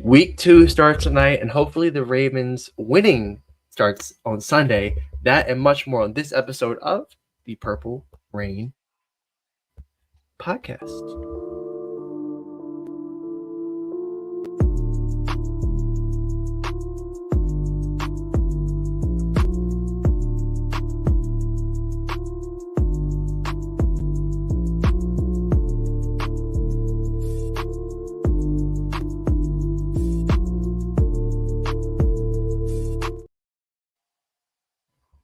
Week 2 starts tonight, and hopefully the Ravens winning starts on Sunday. That and much more on this episode of the Purple Rain Podcast.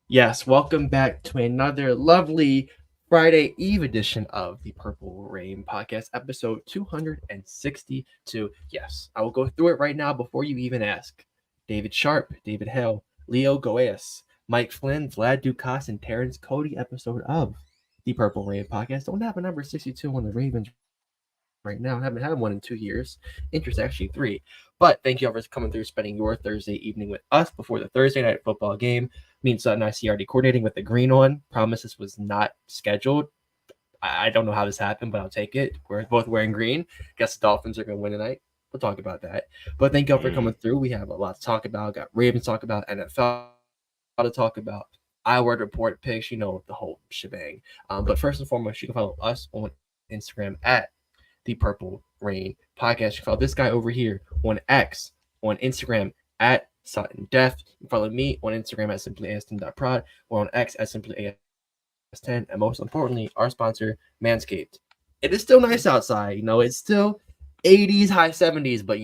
Yes, welcome back to another lovely Friday Eve edition of the Purple Rain Podcast, episode 262. Yes, I will go through it right now before you even ask. David Sharp, David Hale, Leo Goeas, Mike Flynn, Vlad Dukas, and Terrence Cody episode of the Purple Rain Podcast. Don't have a number 62 on the Ravens right now. I haven't had one in 2 years. Interest actually 3. But thank you all for coming through, spending your Thursday evening with us before the Thursday night football game. Me and Sutton, I see already coordinating with the green on. Promise this was not scheduled. I don't know how this happened, but I'll take it. We're both wearing green. Guess the Dolphins are going to win tonight. We'll talk about that. But thank you all for coming through. We have a lot to talk about. Got Ravens to talk about, NFL to talk about, iWord report picks, the whole shebang. But first and foremost, you can follow us on Instagram at the Purple Rain Podcast. You can follow this guy over here on X, on Instagram at Sutton Def. You can follow me on Instagram at simplyaston.prod or on X at simplyas10. And most importantly, our sponsor, Manscaped. It is still nice outside. It's still 80s, high 70s, but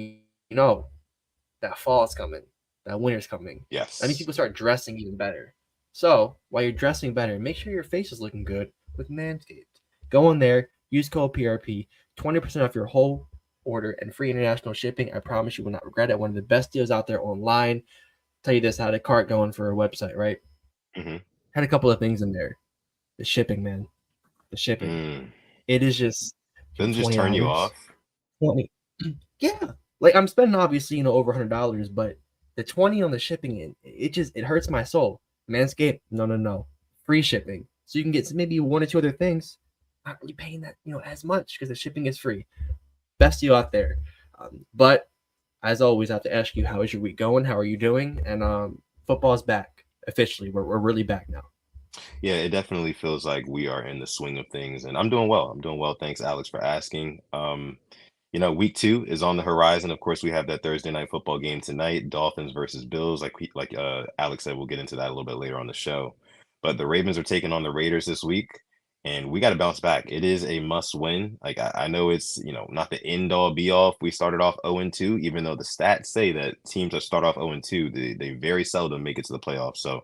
that fall is coming. That winter's coming. Yes. I mean, people start dressing even better. So while you're dressing better, make sure your face is looking good with Manscaped. Go in there, use code PRP, 20% off your whole order and free international shipping. I promise you will not regret it. One of the best deals out there online. Tell you this, I had a cart going for a website, right? Mm-hmm. Had a couple of things in there. The shipping, man. The shipping. It is just doesn't just turn you off. 20. Yeah. Like I'm spending obviously, over $100, but the 20 on the shipping, it hurts my soul. Manscaped, no. Free shipping. So you can get maybe one or two other things. Not really paying that, as much because the shipping is free. Best deal out there. But as always, I have to ask you, how is your week going? How are you doing? And football's back officially. We're really back now. Yeah, it definitely feels like we are in the swing of things, and I'm doing well. Thanks, Alex, for asking. Week 2 is on the horizon. Of course, we have that Thursday night football game tonight, Dolphins versus Bills. Like Alex said, we'll get into that a little bit later on the show. But the Ravens are taking on the Raiders this week, and we got to bounce back. It is a must win. Like I know it's not the end all be all. We started off 0-2, even though the stats say that teams that start off 0-2, they very seldom make it to the playoffs. So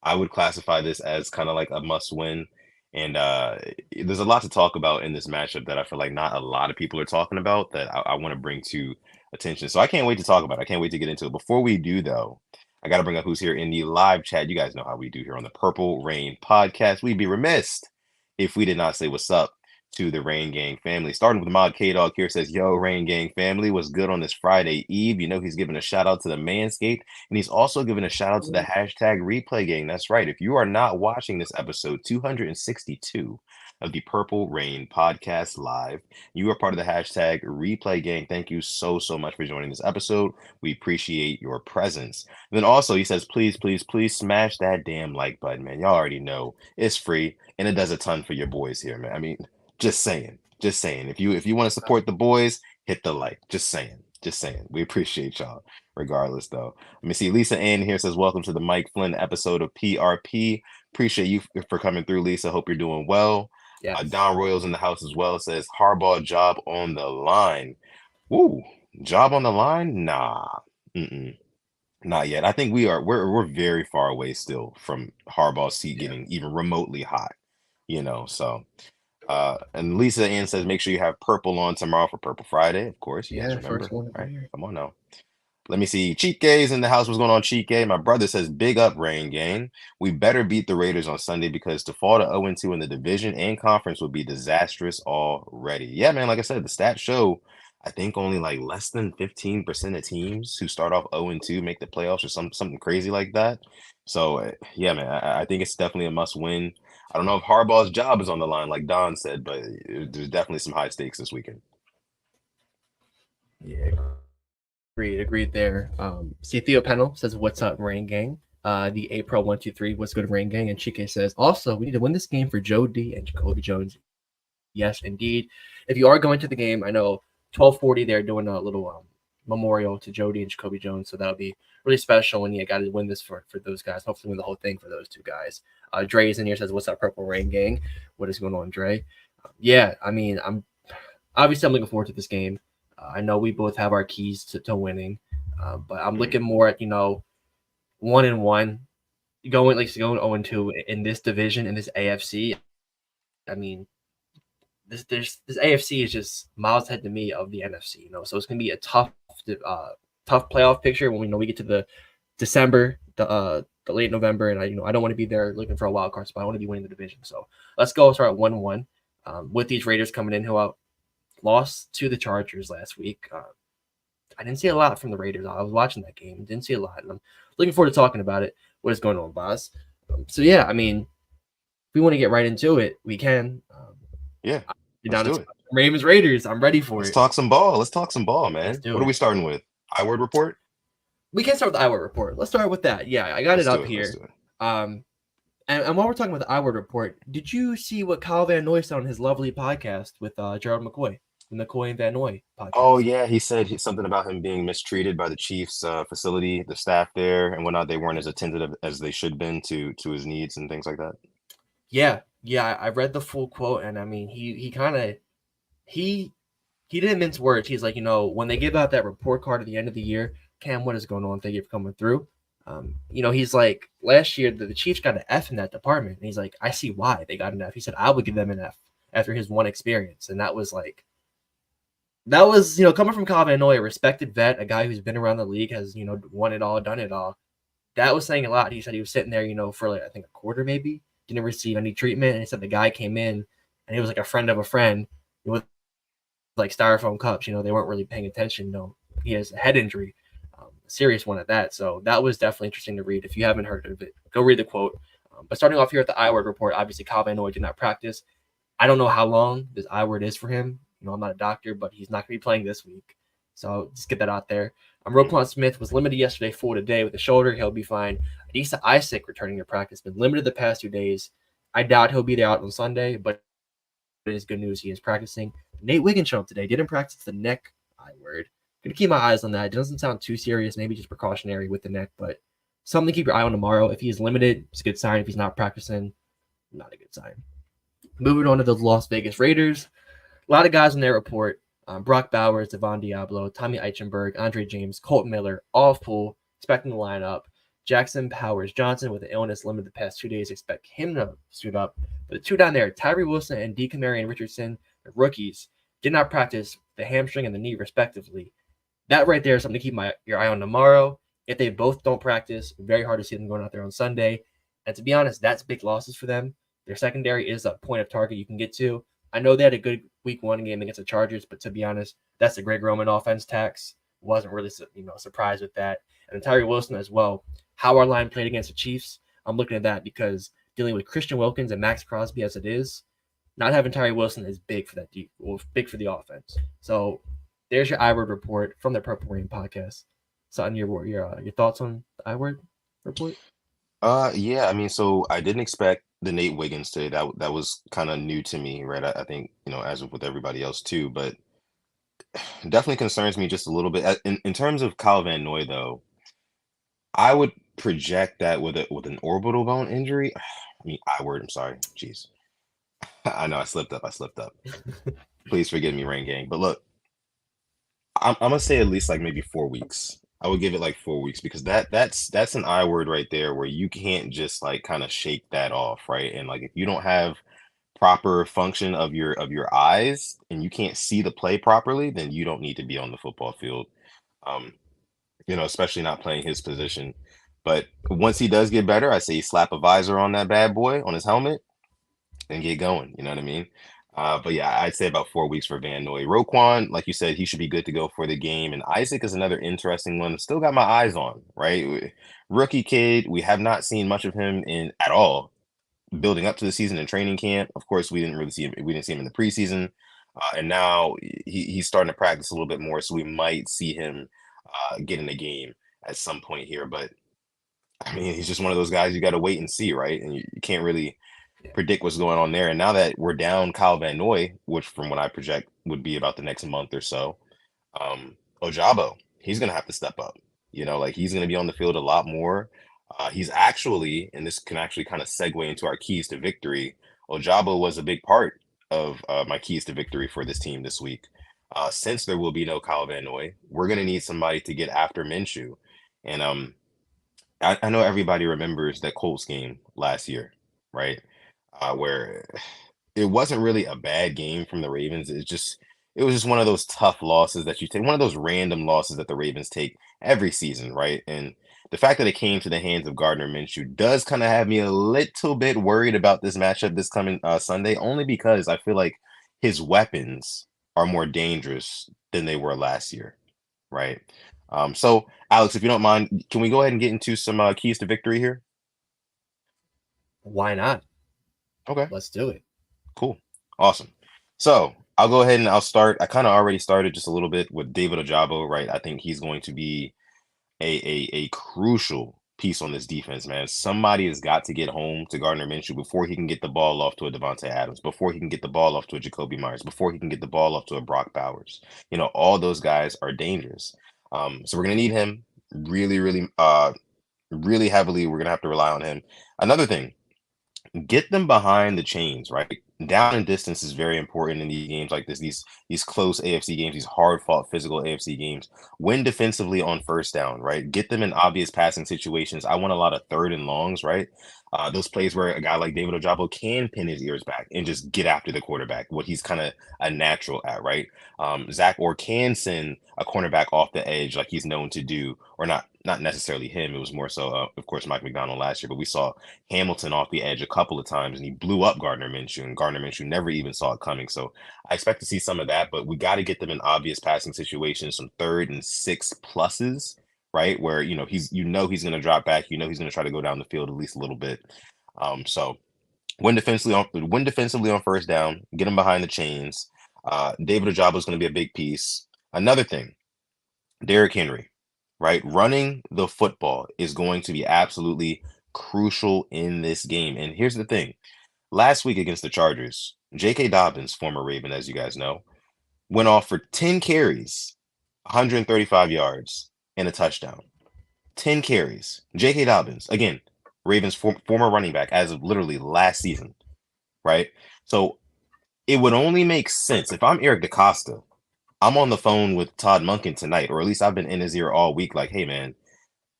I would classify this as kind of like a must win. And there's a lot to talk about in this matchup that I feel like not a lot of people are talking about that I want to bring to attention. So I can't wait to talk about it. I can't wait to get into it. Before we do, though, I got to bring up who's here in the live chat. You guys know how we do here on the Purple Rain Podcast. We'd be remiss if we did not say what's up to the Rain Gang family. Starting with Mod K-Dog here says, yo, Rain Gang family, what's good on this Friday Eve? He's giving a shout out to the Manscaped, and he's also giving a shout out to the hashtag Replay Gang. That's right. If you are not watching this episode 262 of the Purple Rain Podcast live, you are part of the hashtag Replay Gang. Thank you so much for joining this episode. We appreciate your presence. And then also he says, please smash that damn like button, man. Y'all already know it's free and it does a ton for your boys here, man. I mean, just saying. If you want to support the boys, hit the like. Just saying. We appreciate y'all. Regardless, though. Let me see. Lisa Ann here says, welcome to the Mike Flynn episode of PRP. Appreciate you for coming through, Lisa. Hope you're doing well. Yes. Don Royals in the house as well. Says, Harbaugh job on the line. Woo. Job on the line? Nah. Not yet. I think we're very far away still from Harbaugh's seat getting even remotely hot. So and Lisa Ann says, make sure you have purple on tomorrow for Purple Friday. Of course, you guys remember. First one. All right, come on now. Let me see. Cheat Gay's in the house. What's going on, Cheat Gay? My brother says, big up, Rain Gang. We better beat the Raiders on Sunday because to fall to 0-2 in the division and conference would be disastrous already. Yeah, man, like I said, the stats show, I think only like less than 15% of teams who start off 0-2 make the playoffs or something crazy like that. So, yeah, man, I think it's definitely a must win. I don't know if Harbaugh's job is on the line, like Don said, but there's definitely some high stakes this weekend. Yeah, Agreed there. See, Theo Pennell says, "What's up, Rain Gang?" The April 123, "What's good, Rain Gang?" And Chike says, "Also, we need to win this game for Joe D and Jacoby Jones." Yes, indeed. If you are going to the game, I know 12:40 they're doing a little memorial to Jody and Jacoby Jones, so that'll be really special. And you got to win this for those guys. Hopefully, win the whole thing for those two guys. Dre is in here, says, "What's up, Purple Rain Gang? What is going on, Dre?" Yeah, I mean, I'm looking forward to this game. I know we both have our keys to winning, but I'm Mhm. looking more at 1-1, going 0-2 in this division in this AFC. I mean, this AFC is just miles ahead to me of the NFC. So it's gonna be a tough playoff picture when we get to the December, the late November, and I don't want to be there looking for a wild card spot. I want to be winning the division. So let's go start at 1-1. With these Raiders coming in, who lost to the Chargers last week. I didn't see a lot from the Raiders. I was watching that game, didn't see a lot, and I'm looking forward to talking about it. What is going on, boss? So yeah, I mean, if we want to get right into it, we can. Yeah, You're let's down do to it. Ravens Raiders. I'm ready for Let's it. talk some ball. Let's talk some ball, Let's man. do What are we it. starting with? I-word report? We can start with the Iowa report. Let's start with that. Yeah, I got Let's it do up it. Let's here. do it. And while we're talking about the Iowa report, did you see what Kyle Van Noy said on his lovely podcast with Gerald McCoy, the McCoy and Van Noy Oh podcast? yeah, he said something about him being mistreated by the Chiefs facility, the staff there and whatnot. They weren't as attentive as they should been to his needs and things like that. Yeah. I read the full quote, and I mean, he kind of he he didn't mince words. He's like, when they give out that report card at the end of the year, Cam, what is going on? Thank you for coming through. He's like, last year the Chiefs got an F in that department, and he's like, I see why they got an F. He said, I would give them an F after his one experience, and that was coming from Kyle Van Noy, a respected vet, a guy who's been around the league, has won it all, done it all. That was saying a lot. He said he was sitting there, for like I think a quarter maybe, didn't receive any treatment, and he said the guy came in and he was like a friend of a friend with like styrofoam cups. They weren't really paying attention. He has a head injury, a serious one at that. So that was definitely interesting to read. If you haven't heard of it, go read the quote. But starting off here at the I word report, obviously Kyle Van Noy did not practice. I don't know how long this I word is for him. I'm not a doctor, but he's not going to be playing this week. So just get that out there. Mhm. Roquan Smith was limited yesterday, full today with a shoulder. He'll be fine. Adisa Isaac returning to practice, been limited the past 2 days. I doubt he'll be there out on Sunday, but it is good news he is practicing. Nate Wiggins showed up today. Didn't practice the neck I word. Gonna keep my eyes on that. It doesn't sound too serious, maybe just precautionary with the neck, but something to keep your eye on tomorrow. If he's limited, it's a good sign. If he's not practicing, not a good sign. Moving on to the Las Vegas Raiders. A lot of guys in their report. Brock Bowers, Devon Diablo, Tommy Eichenberg, Andre James, Colt Miller, all full, expecting the lineup. Jackson Powers Johnson with an illness limited the past 2 days. Expect him to suit up. But the two down there, Tyree Wilson and Dekamarian Richardson, the rookies, did not practice the hamstring and the knee respectively. That right there is something to keep your eye on tomorrow. If they both don't practice, very hard to see them going out there on Sunday. And to be honest, that's big losses for them. Their secondary is a point of target you can get to. I know they had a good week one game against the Chargers, but to be honest, that's the Greg Roman offense tax. Wasn't really surprised with that. And Tyree Wilson as well. How our line played against the Chiefs, I'm looking at that because dealing with Christian Wilkins and Max Crosby as it is, not having Tyree Wilson is big for big for the offense. So there's your I word report from the Purple Rain podcast. So, on your thoughts on the I word report? Yeah, I mean, so I didn't expect the Nate Wiggins today. That was kind of new to me, right? I think, as with everybody else too, but definitely concerns me just a little bit. In terms of Kyle Van Noy, though, I would project that with an orbital bone injury. I mean, I'm sorry. Jeez. I know I slipped up. I slipped up. Please forgive me, Rain Gang. But look, I'm gonna say at least like maybe 4 weeks. I would give it like 4 weeks because that's an I word right there where you can't just like kind of shake that off, right? And like if you don't have proper function of your eyes and you can't see the play properly, then you don't need to be on the football field. Um, especially not playing his position. But once he does get better, I say slap a visor on that bad boy on his helmet and get going. You know what I mean? But yeah, I'd say about 4 weeks for Van Noy. Roquan, like you said, he should be good to go for the game. And Isaac is another interesting one. Still got my eyes on, right? Rookie kid. We have not seen much of him in at all building up to the season in training camp. Of course, we didn't really see him. We didn't see him in the preseason, and now he's starting to practice a little bit more. So we might see him get in the game at some point here. But I mean, he's just one of those guys you got to wait and see, right? And you can't really Yeah. predict what's going on there. And now that we're down Kyle Van Noy, which from what I project would be about the next month or so, Ojabo, he's gonna have to step up. Like he's gonna be on the field a lot more. He's actually, and this can actually kind of segue into our keys to victory. Ojabo was a big part of my keys to victory for this team this week. Since there will be no Kyle Van Noy, we're gonna need somebody to get after Minshew. And I know everybody remembers that Colts game last year, right? Where it wasn't really a bad game from the Ravens. It was just one of those tough losses that you take, one of those random losses that the Ravens take every season, right? And the fact that it came to the hands of Gardner Minshew does kind of have me a little bit worried about this matchup this coming Sunday, only because I feel like his weapons are more dangerous than they were last year, right? So Alex, if you don't mind, can we go ahead and get into some keys to victory here? Why not? Okay. Let's do it. Cool. Awesome. So I'll go ahead and I'll start. I kind of already started just a little bit with David Ojabo, right? I think he's going to be a crucial piece on this defense, man. Somebody has got to get home to Gardner Minshew before he can get the ball off to a Devontae Adams, before he can get the ball off to a Jacoby Myers, before he can get the ball off to a Brock Bowers. All those guys are dangerous. So we're gonna need him really, really, really heavily. We're gonna have to rely on him. Another thing, get them behind the chains, right? Down and distance is very important in these games like this. These close AFC games, these hard fought physical AFC games. Win defensively on first down, right? Get them in obvious passing situations. I want a lot of third and longs, right? Those plays where a guy like David Ojabo can pin his ears back and just get after the quarterback, what he's kind of a natural at, right? Zach Orr can send a cornerback off the edge like he's known to do, or not necessarily him. It was more so, of course, Mike McDonald last year, but we saw Hamilton off the edge a couple of times, and he blew up Gardner Minshew, and Gardner Minshew never even saw it coming. So I expect to see some of that, but we got to get them in obvious passing situations, some 3rd and 6 pluses, right? Where he's going to drop back, he's going to try to go down the field at least a little bit. So win defensively on first down, get him behind the chains. David Ojabo is going to be a big piece. Another thing, Derrick Henry, right? Running the football is going to be absolutely crucial in this game. And here's the thing. Last week against the Chargers, J.K. Dobbins, former Raven, as you guys know, went off for 10 carries, 135 yards, and a touchdown. 10 carries. J.K. Dobbins, again, Ravens' former running back as of literally last season, right? So it would only make sense if I'm Eric DeCosta. I'm on the phone with Todd Monken tonight, or at least I've been in his ear all week. Like, hey man,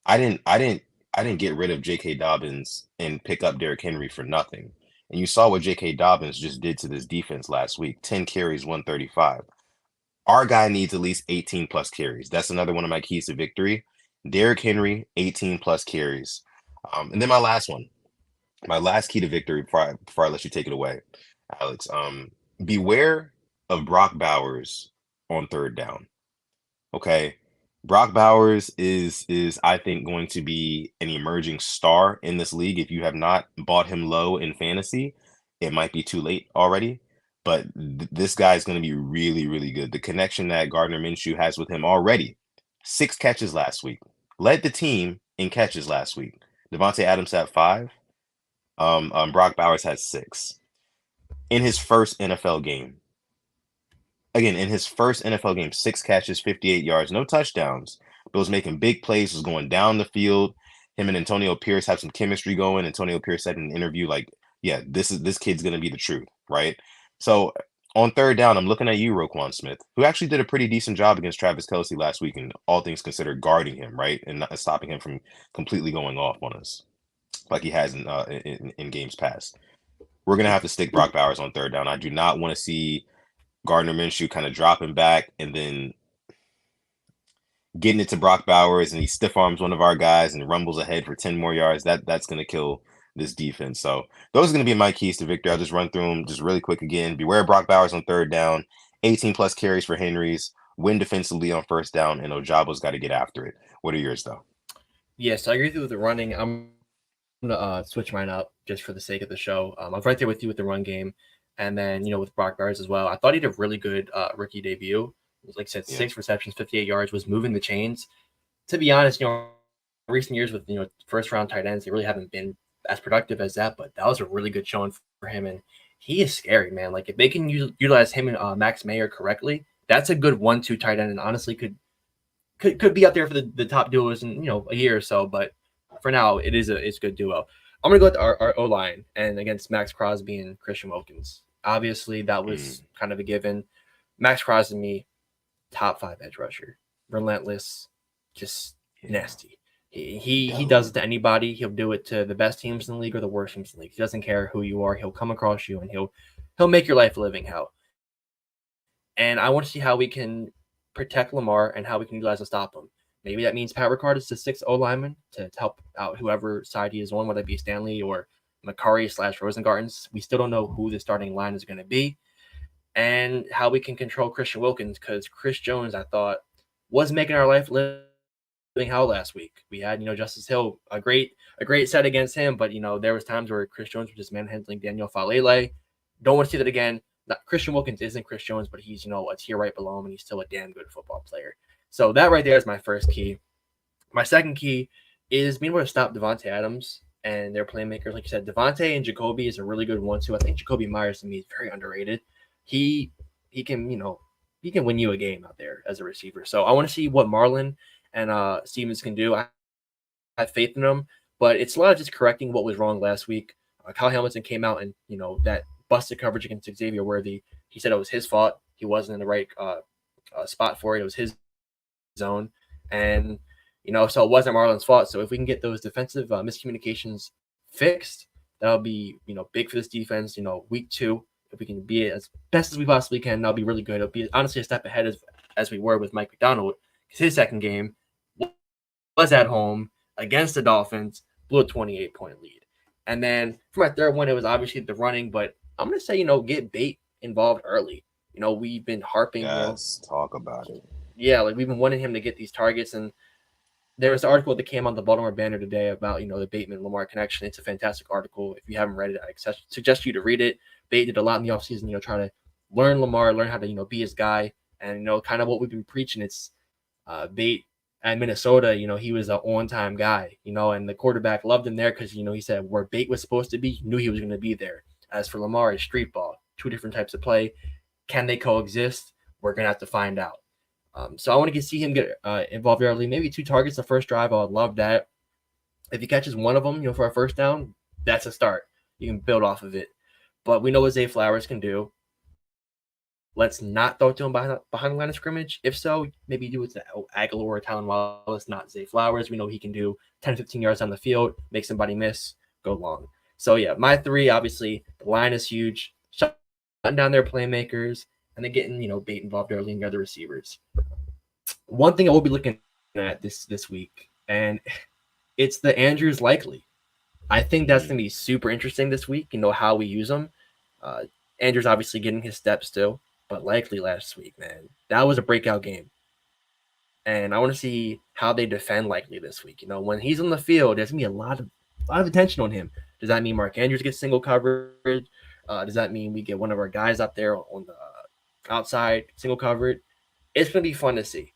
I didn't get rid of J.K. Dobbins and pick up Derrick Henry for nothing. And you saw what J.K. Dobbins just did to this defense last week. 10 carries, 135. Our guy needs at least 18 plus carries. That's another one of my keys to victory. Derrick Henry, 18 plus carries. And then my last key to victory before I let you take it away, Alex. Beware of Brock Bowers on third down. Okay. Brock Bowers is I think going to be an emerging star in this league. If you have not bought him low in fantasy, it might be too late already. But this guy is going to be really, really good. The connection that Gardner Minshew has with him already. 6 catches last week. Led the team in catches last week. Devontae Adams had 5. Brock Bowers had 6 in his first NFL game. Again, in his first NFL game, 6 catches, 58 yards, no touchdowns, but was making big plays, was going down the field. Him and Antonio Pierce have some chemistry going. Antonio Pierce said in an interview, like, yeah, this kid's gonna be the truth, right? So on third down, I'm looking at you, Roquan Smith, who actually did a pretty decent job against Travis Kelce last week, and all things considered, guarding him, right, and not stopping him from completely going off on us, like he has in games past. We're gonna have to stick Brock Bowers on third down. I do not want to see Gardner Minshew kind of dropping back and then getting it to Brock Bowers, and he stiff arms one of our guys and rumbles ahead for 10 more yards. That's going to kill this defense. So those are going to be my keys to victory. I'll just run through them just really quick again. Beware Brock Bowers on third down, 18 plus carries for Henry's, win defensively on first down, and Ojabo's got to get after it. What are yours though? Yes, I agree with you with the running. I'm gonna switch mine up just for the sake of the show. I was right there with you with the run game, and then with Brock Bowers as well. I thought he did a really good rookie debut like I said, Yeah. 6 receptions, 58 yards, was moving the chains. To be honest, recent years with first round tight ends, they really haven't been as productive as that. But that was a really good showing for him, and he is scary, man. Like if they can utilize him and Max Mayer correctly, that's a good 1-2 tight end, and honestly could be up there for the top duos in a year or so. But for now, it's a good duo. I'm gonna go with our O line and against Max Crosby and Christian Wilkins. Obviously, that Mm, was kind of a given. Max Crosby, top 5 edge rusher, relentless, just yeah. nasty. He does Yo. it to anybody. He'll do it to the best teams in the league or the worst teams in the league. He doesn't care who you are. He'll come across you and he'll make your life a living hell. And I want to see how we can protect Lamar and how we can utilize to stop him. Maybe that means Pat Ricard is the 6th O lineman to help out whoever side he is on, whether it be Stanley or Makari/Rosengartens. We still don't know who the starting line is going to be and how we can control Christian Wilkins because Chris Jones, I thought, was making our life living hell last week. We had, Justice Hill, a great set against him, but there was times where Chris Jones was just manhandling Daniel Falele. Don't want to see that again. Christian Wilkins isn't Chris Jones, but he's a tier right below him, and he's still a damn good football player. So that right there is my first key. My second key is being able to stop Devontae Adams and their playmakers. Like you said, Devontae and Jacoby is a really good one too. I think Jacoby Myers to me is very underrated. He he can he can win you a game out there as a receiver. So I want to see what Marlon and Stevens can do. I have faith in them, but it's a lot of just correcting what was wrong last week. Kyle Hamilton came out and that busted coverage against Xavier Worthy. He said it was his fault. He wasn't in the right spot for it. It was his zone, and so it wasn't Marlon's fault. So if we can get those defensive miscommunications fixed, that'll be big for this defense. Week 2, if we can be as best as we possibly can, that'll be really good. It'll be honestly a step ahead as we were with Mike McDonald because his second game was at home against the Dolphins, blew a 28-point lead. And then for my third one, it was obviously the running, but I'm gonna say get Bate involved early. We've been harping, Yes. Talk about it. yeah, like we've been wanting him to get these targets, and there was an article that came on the Baltimore Banner today about the Bateman Lamar connection. It's a fantastic article. If you haven't read it, I suggest you to read it. Bate did a lot in the offseason, trying to learn Lamar, learn how to be his guy, and kind of what we've been preaching. It's Bate at Minnesota. He was an on-time guy, and the quarterback loved him there because he said where Bate was supposed to be, he knew he was going to be there. As for Lamar, it's street ball, two different types of play. Can they coexist? We're gonna have to find out. So I want to see him get involved early. Maybe 2 targets the first drive. I would love that. If he catches one of them, for a first down, that's a start. You can build off of it. But we know what Zay Flowers can do. Let's not throw it to him behind the line of scrimmage. If so, maybe do it to Aguilar or Talon Wallace, not Zay Flowers. We know he can do 10, 15 yards on the field, make somebody miss, go long. So, yeah, my 3, obviously, the line is huge. Shutting down their playmakers, and then getting, Bate involved early in the other receivers. One thing I will be looking at this week, and it's the Andrews likely. I think that's going to be super interesting this week, how we use them. Andrews obviously getting his steps still, but likely last week, man, that was a breakout game. And I want to see how they defend likely this week. When he's on the field, there's going to be a lot of attention on him. Does that mean Mark Andrews gets single coverage? Does that mean we get one of our guys up there on the outside single covered? It's going to be fun to see.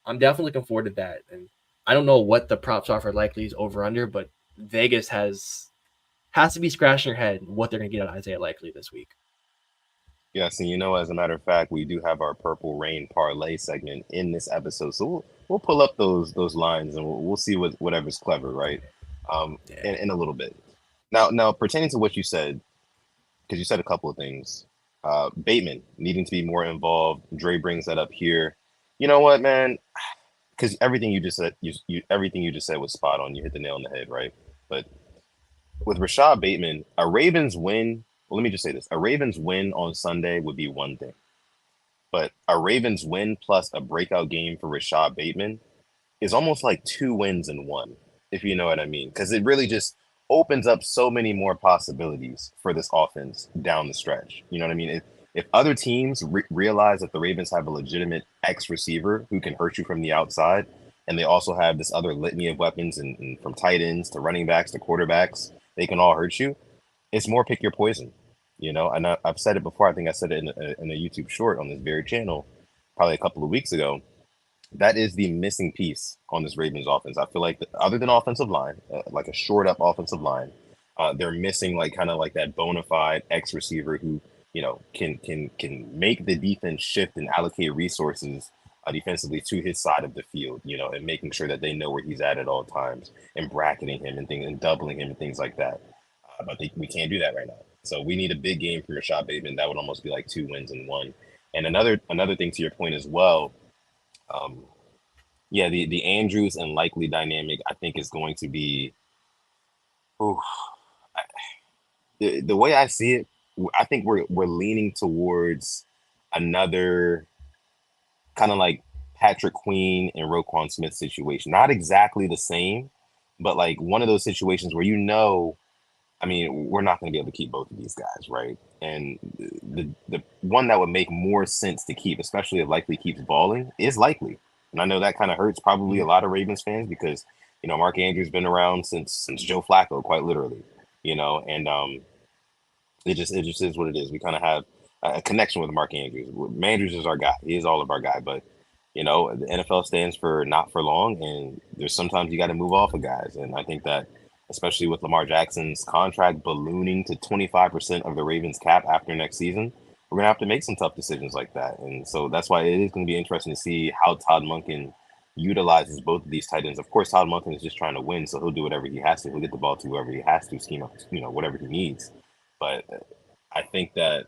I'm definitely looking forward to that. And I don't know what the props are for Likely's over under, but Vegas has to be scratching their head what they're going to get out of Isaiah Likely this week. Yes, and as a matter of fact, we do have our Purple Rain parlay segment in this episode, so we'll pull up those lines and we'll see whatever's clever, right? In a little bit. Now pertaining to what you said, because you said a couple of things, Bateman needing to be more involved. Dre brings that up here. You know what, man? Because everything you just said, everything you just said was spot on. You hit the nail on the head, right? But with Rashad Bateman, a Ravens win. Well, let me just say this: a Ravens win on Sunday would be one thing, but a Ravens win plus a breakout game for Rashad Bateman is almost like 2 wins in one, if you know what I mean. Because it really just opens up so many more possibilities for this offense down the stretch. You know what I mean? If other teams realize that the Ravens have a legitimate X receiver who can hurt you from the outside, and they also have this other litany of weapons, and from tight ends to running backs to quarterbacks, they can all hurt you. It's more pick your poison, And I've said it before. I think I said it in a YouTube short on this very channel. probably a couple of weeks ago, that is the missing piece on this Ravens offense. I feel like other than offensive line, like a shored up offensive line, they're missing like kind of like that bona fide X receiver who can make the defense shift and allocate resources defensively to his side of the field, and making sure that they know where he's at all times and bracketing him and things and doubling him and things like that. But we can't do that right now. So we need a big game from Rashad Bateman. That would almost be like 2 wins in one. And another thing to your point as well. Um, yeah, the Andrews and Likely dynamic, I think, is going to be. Ooh, the way I see it, I think we're leaning towards another kind of like Patrick Queen and Roquan Smith situation. Not exactly the same, but like one of those situations where I mean, we're not going to be able to keep both of these guys, right? And the one that would make more sense to keep, especially if Likely keeps balling, is Likely. And I know that kind of hurts probably a lot of Ravens fans because Mark Andrews been around since Joe Flacco, quite literally, and it just is what it is. We kind of have a connection with Mark Andrews. Andrews is our guy. He is all of our guy, but the NFL stands for not for long, and there's sometimes you got to move off of guys, and I think that especially with Lamar Jackson's contract ballooning to 25% of the Ravens cap after next season, we're gonna have to make some tough decisions like that, and so that's why it is going to be interesting to see how Todd Monken utilizes both of these tight ends. Of course, Todd Monken is just trying to win, so he'll do whatever he has to. He'll get the ball to whoever he has to, scheme up, whatever he needs. But I think that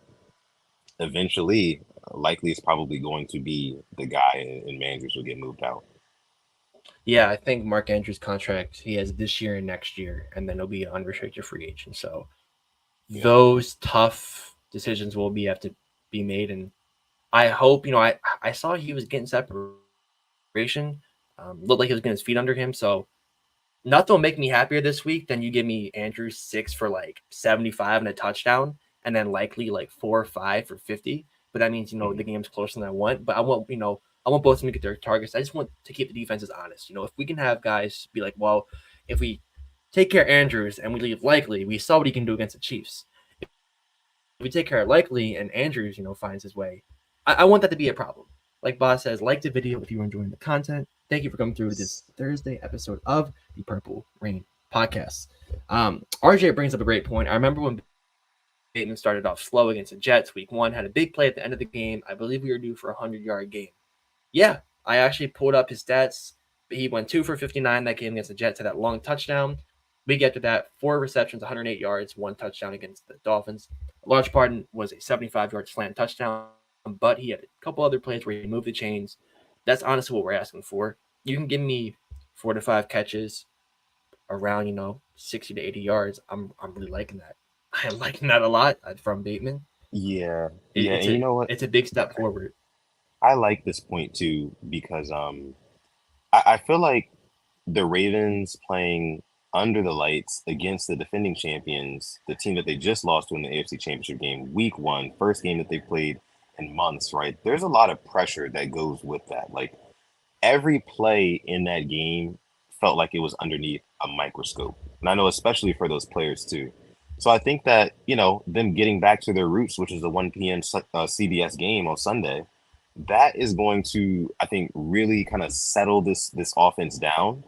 eventually, Likely is probably going to be the guy, and managers will get moved out. Yeah, I think Mark Andrews' contract he has this year and next year, and then he'll be an unrestricted free agent. So Yeah. those tough decisions will have to be made, and I hope I saw he was getting separation, looked like he was getting his feet under him. So nothing will make me happier this week than you give me Andrews 6 for like 75 and a touchdown, and then Likely like 4 or 5 for 50. But that means the game's closer than I want. But I want I want both of them to get their targets. I just want to keep the defenses honest. If we can have guys be like, well, if we take care of Andrews and we leave Likely, we saw what he can do against the Chiefs. If we take care of Likely and Andrews, finds his way, I want that to be a problem. Like Boss says, like the video if you are enjoying the content. Thank you for coming through to this Thursday episode of the Purple Rain podcast. RJ brings up a great point. I remember when Bateman started off slow against the Jets week 1, had a big play at the end of the game. I believe we were due for a 100-yard game. Yeah, I actually pulled up his stats. He went 2 for 59 that game against the Jets, had that long touchdown. We get to that, 4 receptions, 108 yards, 1 touchdown against the Dolphins. A large part was a 75-yard slant touchdown, but he had a couple other plays where he moved the chains. That's honestly what we're asking for. You can give me 4 to 5 catches around 60 to 80 yards. I'm really liking that. I am liking that a lot from Bateman. Yeah, and you know what? It's a big step forward. I like this point too because I feel like the Ravens playing under the lights against the defending champions, the team that they just lost to in the AFC Championship game, week 1, first game that they played in months, right? There's a lot of pressure that goes with that. Like every play in that game felt like it was underneath a microscope. And I know especially for those players too. So I think that, them getting back to their roots, which is the 1 p.m. CBS game on Sunday, that is going to, I think, really kind of settle this offense down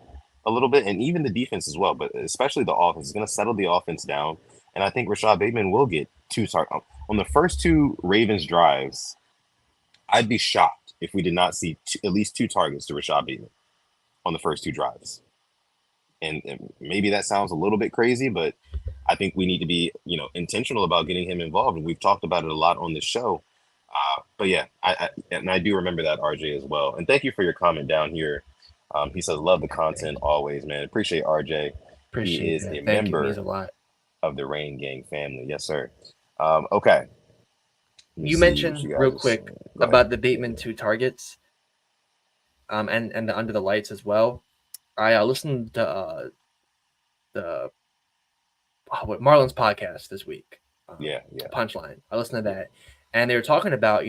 a little bit, and even the defense as well, but especially the offense is going to settle the offense down. And I think Rashad Bateman will get 2 targets. On the first 2 Ravens drives, I'd be shocked if we did not see at least 2 targets to Rashad Bateman on the first 2 drives. And maybe that sounds a little bit crazy, but I think we need to be, intentional about getting him involved. And we've talked about it a lot on this show. But yeah, I do remember that, RJ, as well. And thank you for your comment down here. He says, love the content always, man. Appreciate RJ. Appreciate he is that. a Thank you. member Means a lot. of the Rain Gang family. Yes, sir. Okay. You mentioned real quick about the Bateman 2 targets, and the under the lights as well. I listened to Marlon's podcast this week. Yeah. Punchline. I listened to that, and they were talking about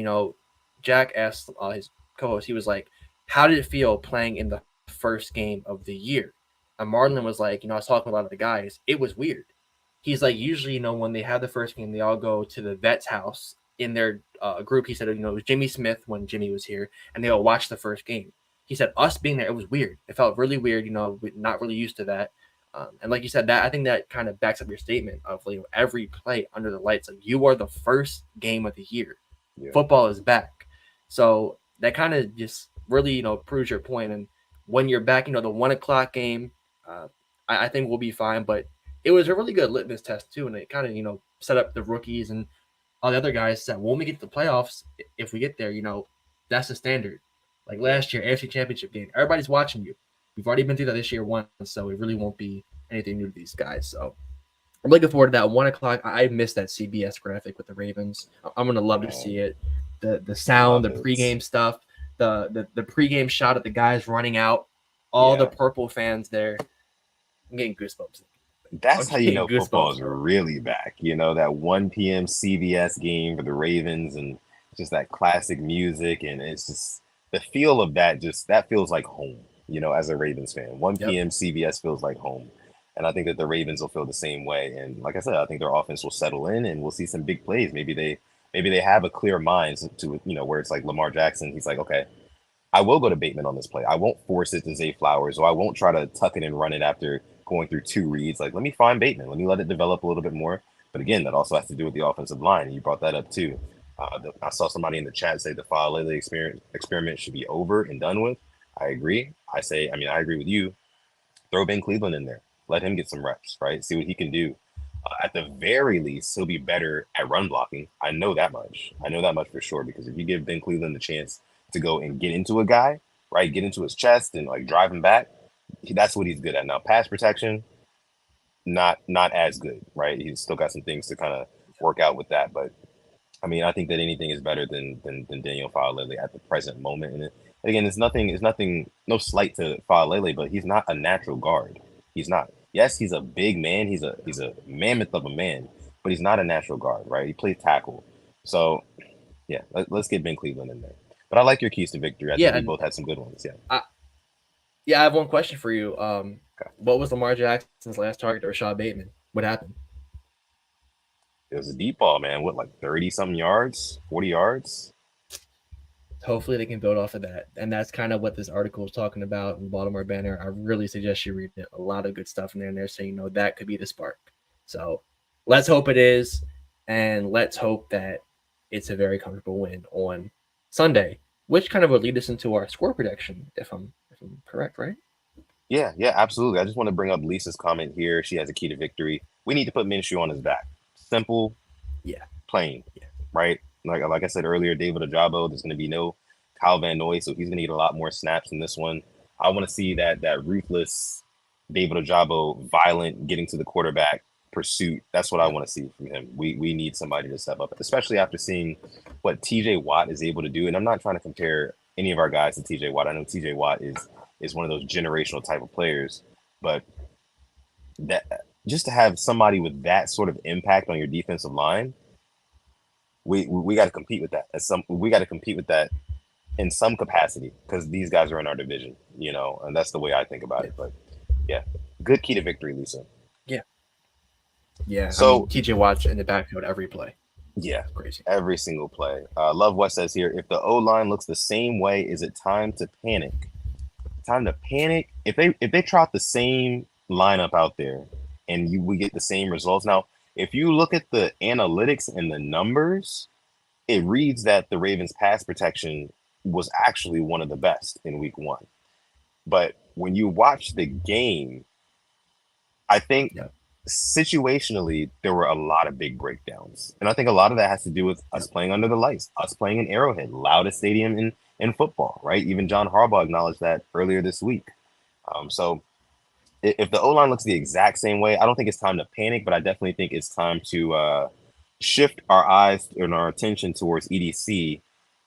Jack asked his co-host. He was like, "How did it feel playing in the first game of the year?" And Marlon was like, "I was talking to a lot of the guys. It was weird." He's like, usually, when they have the first game, they all go to the vet's house in their group, he said, it was Jimmy Smith when Jimmy was here, and they all watched the first game. He said us being there, it was weird. It felt really weird. Not really used to that. And like you said, that I think that kind of backs up your statement of every play under the lights. Like you are the first game of the year. Yeah. Football is back, so that kind of just really proves your point. And when you're back, the 1 o'clock game, I think we'll be fine. But it was a really good litmus test too, and it kind of set up the rookies and all the other guys said, when we get to the playoffs, if we get there, that's the standard. Like last year, AFC Championship game, everybody's watching you. We've already been through that this year once, so it really won't be anything new to these guys. So I'm looking forward to that 1 o'clock. I missed that CBS graphic with the Ravens. I'm gonna love to see it. The sound, the pregame stuff, the pregame shot of the guys running out, all the purple fans there. I'm getting goosebumps. That's how you know football is really back. That 1 p.m. CBS game for the Ravens and just that classic music. And it's just the feel of that, that feels like home, as a Ravens fan. 1 p.m. CBS feels like home. And I think that the Ravens will feel the same way. And like I said, I think their offense will settle in and we'll see some big plays. Maybe they have a clear mind to, where it's like Lamar Jackson. He's like, okay, I will go to Bateman on this play. I won't force it to Zay Flowers, or I won't try to tuck it and run it after going through 2 reads. Like, let me find Bateman. Let me let it develop a little bit more. But again, that also has to do with the offensive line. And you brought that up too. I saw somebody in the chat say the Parlay experiment should be over and done with. I agree. I agree with you. Throw Ben Cleveland in there. Let him get some reps, right? See what he can do. At the very least, he'll be better at run blocking. I know that much. I know that much for sure, because if you give Ben Cleveland the chance to go and get into a guy, right, get into his chest and like drive him back, that's what he's good at. Now, pass protection, not as good, right? He's still got some things to kind of work out with that. But I think that anything is better than Daniel Faalele at the present moment. And again, it's nothing, no slight to Faalele, but he's not a natural guard. He's not. Yes, he's a big man. He's a mammoth of a man, but he's not a natural guard, right? He plays tackle. So, yeah, let's get Ben Cleveland in there. But I like your keys to victory. I think we both had some good ones. Yeah. I have one question for you. What was Lamar Jackson's last target to Rashad Bateman? What happened? It was a deep ball, man. What, like 30-something yards, 40 yards? Hopefully they can build off of that. And that's kind of what this article is talking about in the Baltimore Banner. I really suggest you read it. A lot of good stuff in there. And they're saying, that could be the spark. So let's hope it is. And let's hope that it's a very comfortable win on Sunday, which kind of would lead us into our score prediction, if I'm correct, right? Yeah, absolutely. I just want to bring up Lisa's comment here. She has a key to victory. We need to put Minshew on his back. Simple, plain, right? Like I said earlier, David Ojabo, there's going to be no Kyle Van Noy, so he's going to get a lot more snaps in this one. I want to see that ruthless David Ojabo, violent, getting to the quarterback pursuit. That's what I want to see from him. We need somebody to step up, especially after seeing what TJ Watt is able to do. And I'm not trying to compare any of our guys to TJ Watt. I know TJ Watt is one of those generational type of players, but that just to have somebody with that sort of impact on your defensive line, we got to compete with that. We got to compete with that in some capacity, because these guys are in our division, and that's the way I think about it. But yeah, good key to victory, Lisa. Yeah. So TJ Watt's in the backfield every play. Yeah, crazy. Every single play. Love West says here, if the O-line looks the same way, is it time to panic? Time to panic? If they trot the same lineup out there and we get the same results. Now, if you look at the analytics and the numbers, it reads that the Ravens pass protection was actually one of the best in week 1. But when you watch the game, I think situationally, there were a lot of big breakdowns. And I think a lot of that has to do with us playing under the lights, us playing in Arrowhead, loudest stadium in football, right? Even John Harbaugh acknowledged that earlier this week. So if the O-line looks the exact same way, I don't think it's time to panic, but I definitely think it's time to shift our eyes and our attention towards EDC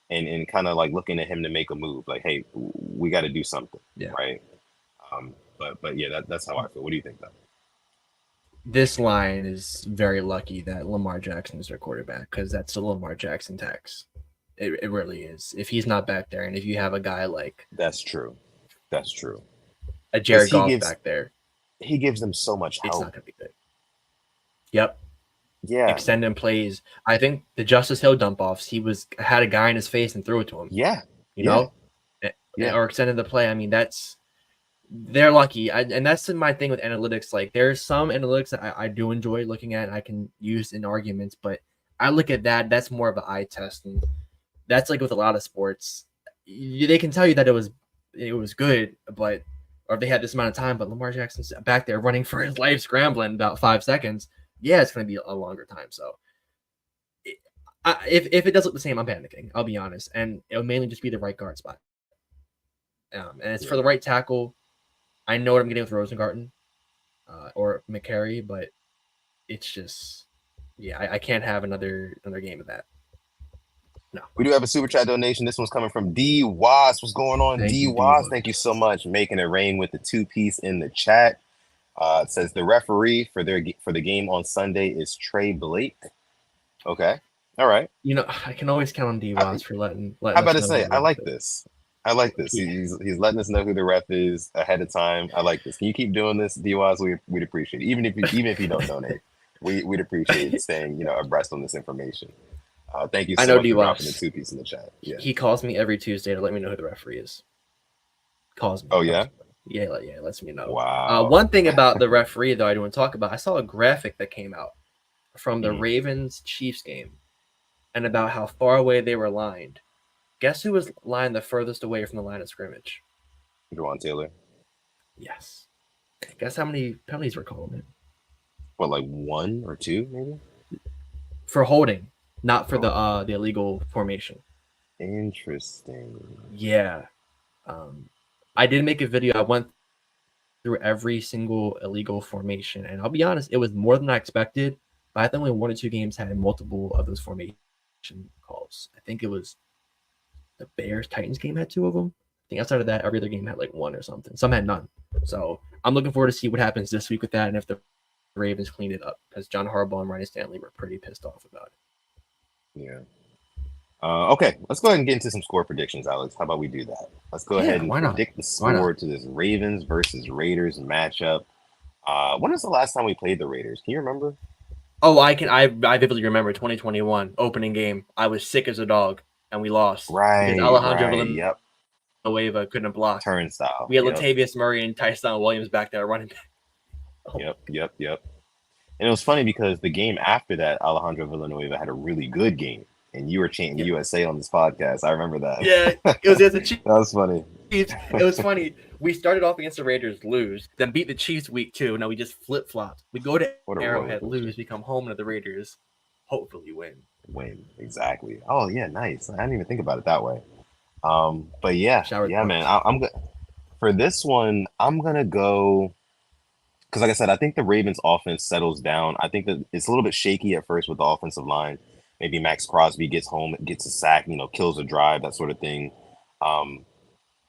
and kind of like looking at him to make a move. Like, hey, we got to do something, right? But yeah, that's how I feel. What do you think, though? This line is very lucky that Lamar Jackson is their quarterback, because that's the Lamar Jackson tax. It really is. If he's not back there, and if you have a guy like that's true, a Jared Goff back there, he gives them so much help. It's not gonna be good. Yep. Yeah, extending plays. I think the Justice Hill dump offs, he had a guy in his face and threw it to him. yeah, You yeah, know, yeah. or extended the play. I mean, they're lucky, and that's my thing with analytics. Like, there's some analytics that I do enjoy looking at, and I can use in arguments, but I look at that. That's more of an eye test, and that's like with a lot of sports. They can tell you that it was good, but or if they had this amount of time, but Lamar Jackson's back there running for his life, scrambling about 5 seconds. Yeah, it's going to be a longer time. So if it does look the same, I'm panicking. I'll be honest, and it'll mainly just be the right guard spot. And it's for Yeah. the right tackle. I know what I'm getting with Rosengarten or McCary, but it's just, yeah, I can't have another game of that. No. We do have a super chat donation. This one's coming from D Was. What's going on, Thank D you, Was? Diva. Thank you so much. Making it rain with the 2-piece in the chat. It says the referee for the game on Sunday is Trey Blake. Okay. All right. I can always count on How DWAS for letting about us to know who say, the I ref like is. this. I like this. Yeah. He's letting us know who the ref is ahead of time. I like this. Can you keep doing this, DWAS? We'd appreciate it. Even if you don't donate, we'd appreciate staying abreast on this information. Thank you I so know much for dropping the DWAS. 2-piece in the chat. Yeah. He calls me every Tuesday to let me know who the referee is. Calls me. Oh yeah. Yeah, lets me know. Wow. One thing about the referee, though, I do want to talk about, I saw a graphic that came out from the Mhm. Ravens-Chiefs game and about how far away they were lined. Guess who was lined the furthest away from the line of scrimmage? Jawan Taylor. Yes. Guess how many penalties were called in? What, like 1 or 2, maybe? For holding, not for Oh, the illegal formation. interesting. Yeah. I did make a video. I went through every single illegal formation, and I'll be honest, it was more than I expected. But I think only 1 or 2 games had multiple of those formation calls. I think it was the Bears Titans game had 2 of them. I think outside of that, every other game had like 1 or something. Some had none. So I'm looking forward to see what happens this week with that, and if the Ravens clean it up, because John Harbaugh and Ronnie Stanley were pretty pissed off about it. Yeah. Okay, let's go ahead and get into some score predictions, Alex. How about we do that? Let's go ahead Yeah, and why not? predict the Why score not? to this Ravens versus Raiders matchup. When was the last time we played the Raiders? Can you remember? Oh, I vividly remember 2021 opening game. I was sick as a dog, and we lost because Alejandro Right. Yep. Villanueva couldn't block. Turnstile. We had Yep. Latavius Murray and Tyson Williams back there running back. Oh, Yep. And it was funny because the game after that, Alejandro Villanueva had a really good game, and you were chanting yeah, USA on this podcast. I remember that. yeah. It was against the Chiefs. That was funny. It was funny. We started off against the Raiders, lose, then beat the Chiefs week 2. Now we just flip flopped. We go to What a roller Arrowhead, coaster. lose, we come home to the Raiders, hopefully win. Win. Exactly. Oh yeah, nice. I didn't even think about it that way. But Shower yeah, man. thoughts. I'm good for this one. I'm gonna go because, like I said, I think the Ravens' offense settles down. I think that it's a little bit shaky at first with the offensive line. Maybe Max Crosby gets home, gets a sack, kills a drive, that sort of thing. Um,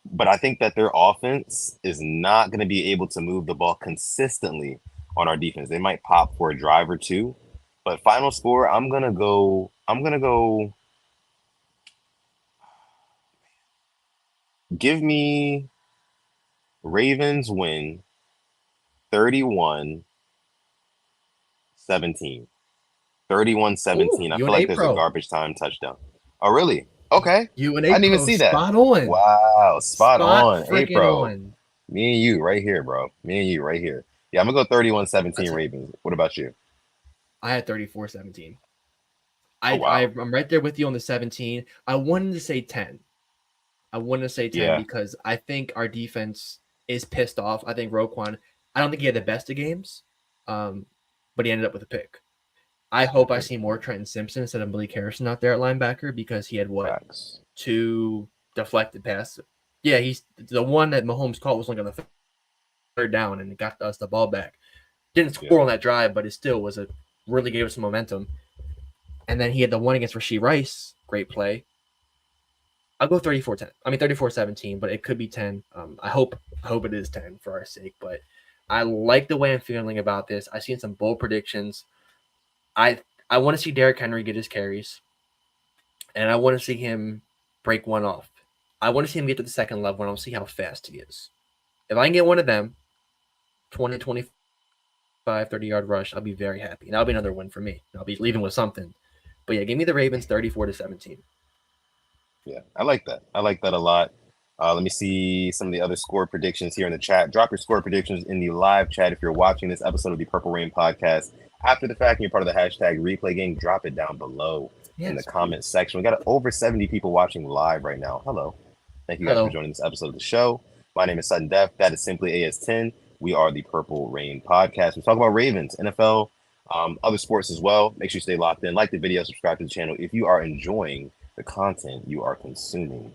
but I think that their offense is not going to be able to move the ball consistently on our defense. They might pop for a drive or two, but final score, I'm gonna go. Give me Ravens win 31-17. 31-17. Ooh, I feel UNA like there's a Pro. garbage time touchdown. Oh, really? Okay. I UNA didn't even Pro, see that. spot on. Wow. Spot Spot on. Hey, freaking pro. on. Me and you right here, bro. Me and you right here. Yeah, I'm going to go 31-17 That's it. Ravens. What about you? I had 34-17. Oh, wow. I'm right there with you on the 17. I wanted to say 10. I wanted to say 10 Yeah. because I think our defense is pissed off. I think Roquan, I don't think he had the best of games, but he ended up with a pick. I hope I see more Trenton Simpson instead of Malik Harrison out there at linebacker because he had Facts. 2 deflected passes. Yeah, he's the one that Mahomes caught was like on the 3rd down and got us the ball back. Didn't score on that drive, but it still was really gave us some momentum. And then he had the one against Rashee Rice, great play. I'll go 34-10. I mean 34-17, but it could be 10. I hope it is 10 for our sake, but I like the way I'm feeling about this. I've seen some bold predictions. I want to see Derrick Henry get his carries, and I want to see him break one off. I want to see him get to the second level, and I'll see how fast he is. If I can get one of them, 2024, 25, 30-yard rush, I'll be very happy. And that'll be another win for me. I'll be leaving with something. But yeah, give me the Ravens 34-17. Yeah, I like that. I like that a lot. Let me see some of the other score predictions here in the chat. Drop your score predictions in the live chat if you're watching this episode of the Purple Rain podcast. After the fact, and you're part of the hashtag replay gang, drop it down below in the Yes, comment please. section. We got over 70 people watching live right now. Hello. Thank you guys for Hello. joining this episode of the show. My name is Sudden Death. That is simply AS10. We are the Purple Rain podcast. We talk about Ravens, NFL, other sports as well. Make sure you stay locked in. Like the video, subscribe to the channel if you are enjoying the content you are consuming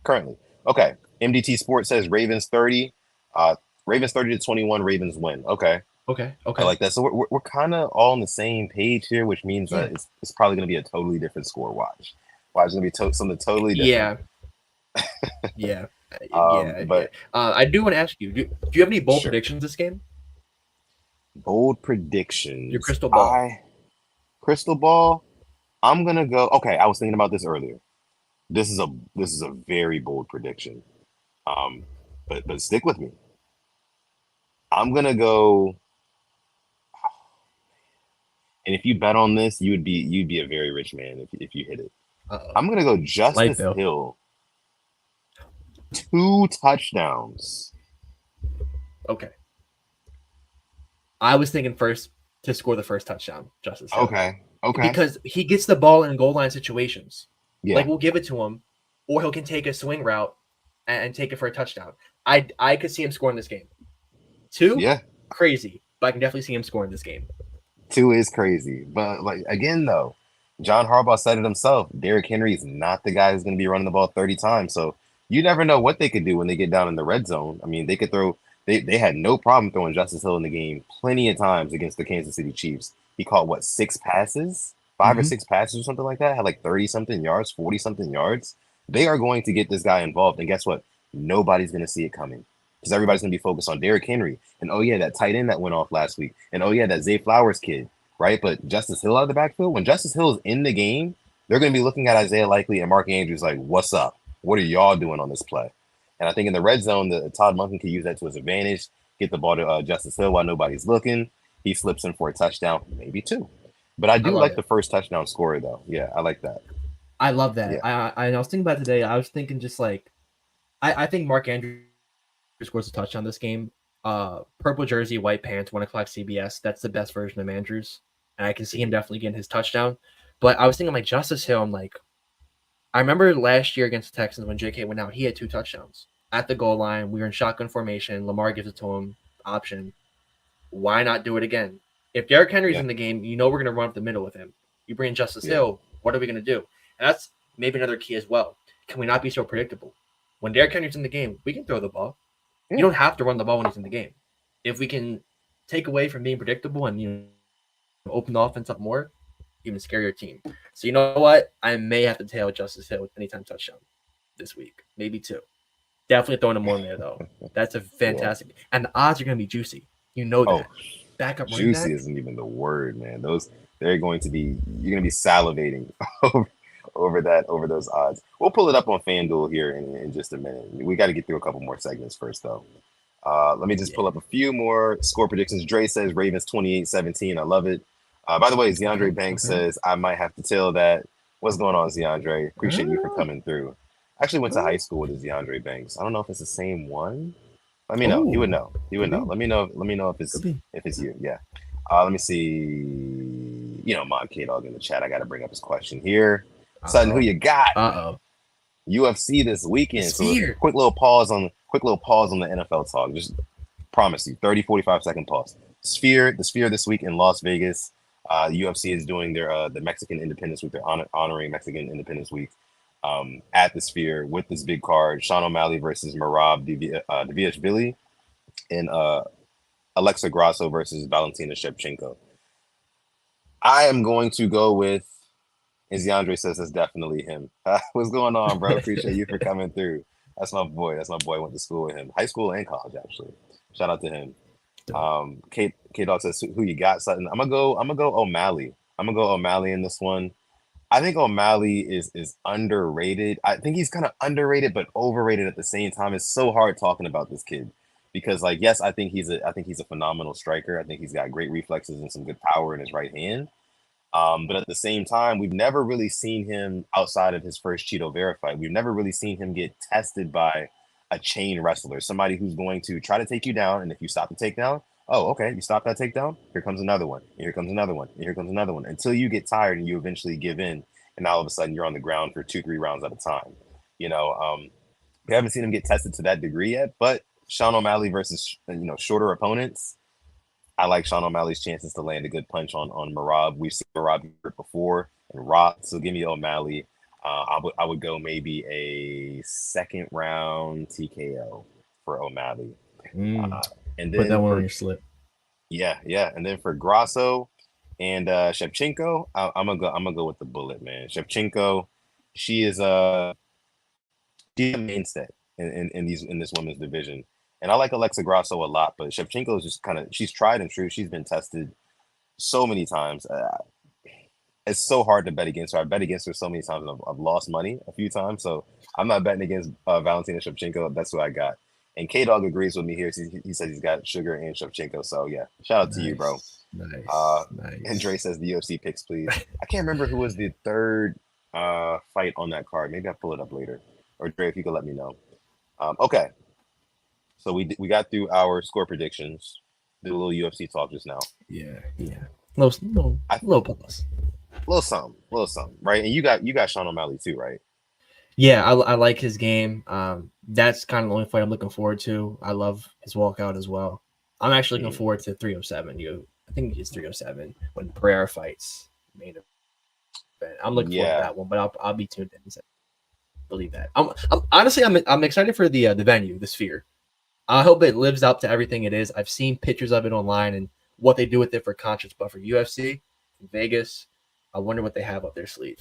currently. Okay. MDT Sports says Ravens 30. Ravens 30-21. Ravens win. Okay. Okay. I Okay. like that. So we're kind of all on the same page here, which means Yeah. that it's probably going to be a totally different score. Watch. It's going to be something totally different. Yeah. Yeah. Yeah. But I do want to ask you, do you have any bold sure. predictions this game? Bold predictions. Your crystal ball. Crystal ball. I'm gonna go. Okay, I was thinking about this earlier. This is a very bold prediction. But stick with me. I'm gonna go. And if you bet on this, you'd be a very rich man if you hit it. Uh-oh. I'm gonna go Justice Hill. 2 touchdowns. Okay. I was thinking first to score the first touchdown, Justice Hill. Okay. Because he gets the ball in goal line situations. Yeah. Like, we'll give it to him, or he can take a swing route and take it for a touchdown. I could see him scoring this game. 2? Yeah. Crazy. But I can definitely see him scoring this game. 2 is crazy. But, like, again, though, John Harbaugh said it himself. Derrick Henry is not the guy who's going to be running the ball 30 times. So you never know what they could do when they get down in the red zone. I mean, they could throw – they had no problem throwing Justice Hill in the game plenty of times against the Kansas City Chiefs. He caught, 6 passes? 5 or 6 passes or something like that? Had, 30-something yards, 40-something yards. They are going to get this guy involved. And guess what? Nobody's going to see it coming. Because everybody's going to be focused on Derrick Henry. And, oh, yeah, that tight end that went off last week. And, oh, yeah, that Zay Flowers kid. Right? But Justice Hill out of the backfield, when Justice Hill is in the game, they're going to be looking at Isaiah Likely and Mark Andrews like, what's up? What are y'all doing on this play? And I think in the red zone, Todd Monken can use that to his advantage, get the ball to Justice Hill while nobody's looking. He slips in for a touchdown, maybe 2. But I do like the first touchdown scorer, though. Yeah, I like that. I love that. Yeah. I was thinking about it today. I was thinking just like, I think Mark Andrews scores a touchdown this game. Purple jersey, white pants, 1 o'clock CBS. That's the best version of Andrews. And I can see him definitely getting his touchdown. But I was thinking like Justice Hill, I'm like, I remember last year against the Texans when JK went out, he had 2 touchdowns. At the goal line, we were in shotgun formation. Lamar gives it to him, option. Why not do it again? If Derrick Henry's in the game, you know we're going to run up the middle with him. You bring in Justice Hill, what are we going to do? And that's maybe another key as well. Can we not be so predictable? When Derrick Henry's in the game, we can throw the ball. You don't have to run the ball when he's in the game. If we can take away from being predictable and open the offense up more, even scarier team. So you know what? I may have to tail Justice Hill with anytime touchdown this week. Maybe 2. Definitely throwing him on there, though. That's a fantastic. And the odds are going to be juicy. You know that. Backup juicy isn't even the word, man. You're going to be salivating over those odds. We'll pull it up on FanDuel here in just a minute. We got to get through a couple more segments first, though. Let me just pull up a few more score predictions. Dre says Ravens 28-17. I love it. By the way, Zeandre Banks says I might have to tell that. What's going on, Zeandre? Appreciate you for coming through. I actually went to high school with Zeandre Banks. I don't know if it's the same one. Let me know. He would know. Let me know if it's you. Yeah. Let me see. Mod K-Dog in the chat. I got to bring up his question here. Sutton, who you got? UFC this weekend. So quick little pause on the NFL talk. Just promise you, 30, 45-second pause. The Sphere this week in Las Vegas. UFC is doing their the Mexican Independence Week. They're honoring Mexican Independence Week at the Sphere with this big card. Sean O'Malley versus Merab Dvalishvili and Alexa Grasso versus Valentina Shevchenko. I am going to go with, as DeAndre says, it's definitely him. What's going on, bro? Appreciate you for coming through. That's my boy. Went to school with him. High school and college, actually. Shout out to him. K-Dog says, who you got, Sutton? I'm gonna go O'Malley. I'm gonna go O'Malley in this one. I think O'Malley is underrated. I think he's kind of underrated but overrated at the same time. It's so hard talking about this kid because like yes, I think he's a phenomenal striker. I think he's got great reflexes and some good power in his right hand. But at the same time, we've never really seen him outside of his first Cheeto Vera fight. We've never really seen him get tested by a chain wrestler, somebody who's going to try to take you down. And if you stop the takedown, oh, okay, you stop that takedown. Here comes another one. Here comes another one. Here comes another one until you get tired and you eventually give in. And now all of a sudden you're on the ground for 2-3 rounds at a time. We haven't seen him get tested to that degree yet, but Sean O'Malley versus, shorter opponents, I like Sean O'Malley's chances to land a good punch on Merab. We've seen Merab before and rock, so give me O'Malley. I would go maybe a second round TKO for O'Malley. And Put that then one on your slip. Yeah. And then for Grasso and Shevchenko, I'm gonna go with the bullet, man. Shevchenko, she's a mainstay in this women's division. And I like Alexa Grasso a lot, but Shevchenko is just she's tried and true. She's been tested so many times. It's so hard to bet against her. I bet against her so many times, and I've lost money a few times. So I'm not betting against Valentina Shevchenko. That's who I got. And K-Dog agrees with me here. He said he's got Sugar and Shevchenko. So yeah, shout out to you, bro. Nice. And Dre says the UFC picks, please. I can't remember who was the third fight on that card. Maybe I'll pull it up later. Or Dre, if you could let me know. Okay. So we got through our score predictions. Did a little UFC talk just now. Yeah. Little pause. Little something, right? And you got Sean O'Malley too, right? Yeah, I like his game. That's kind of the only fight I'm looking forward to. I love his walkout as well. I'm actually looking forward to 307. I think it's 307 when Pereira fights main event. I'm looking forward to that one, but I'll be tuned in. Believe that. I'm honestly I'm excited for the venue, the Sphere. I hope it lives up to everything it is. I've seen pictures of it online and what they do with it for concerts, but for UFC in Vegas, I wonder what they have up their sleeve.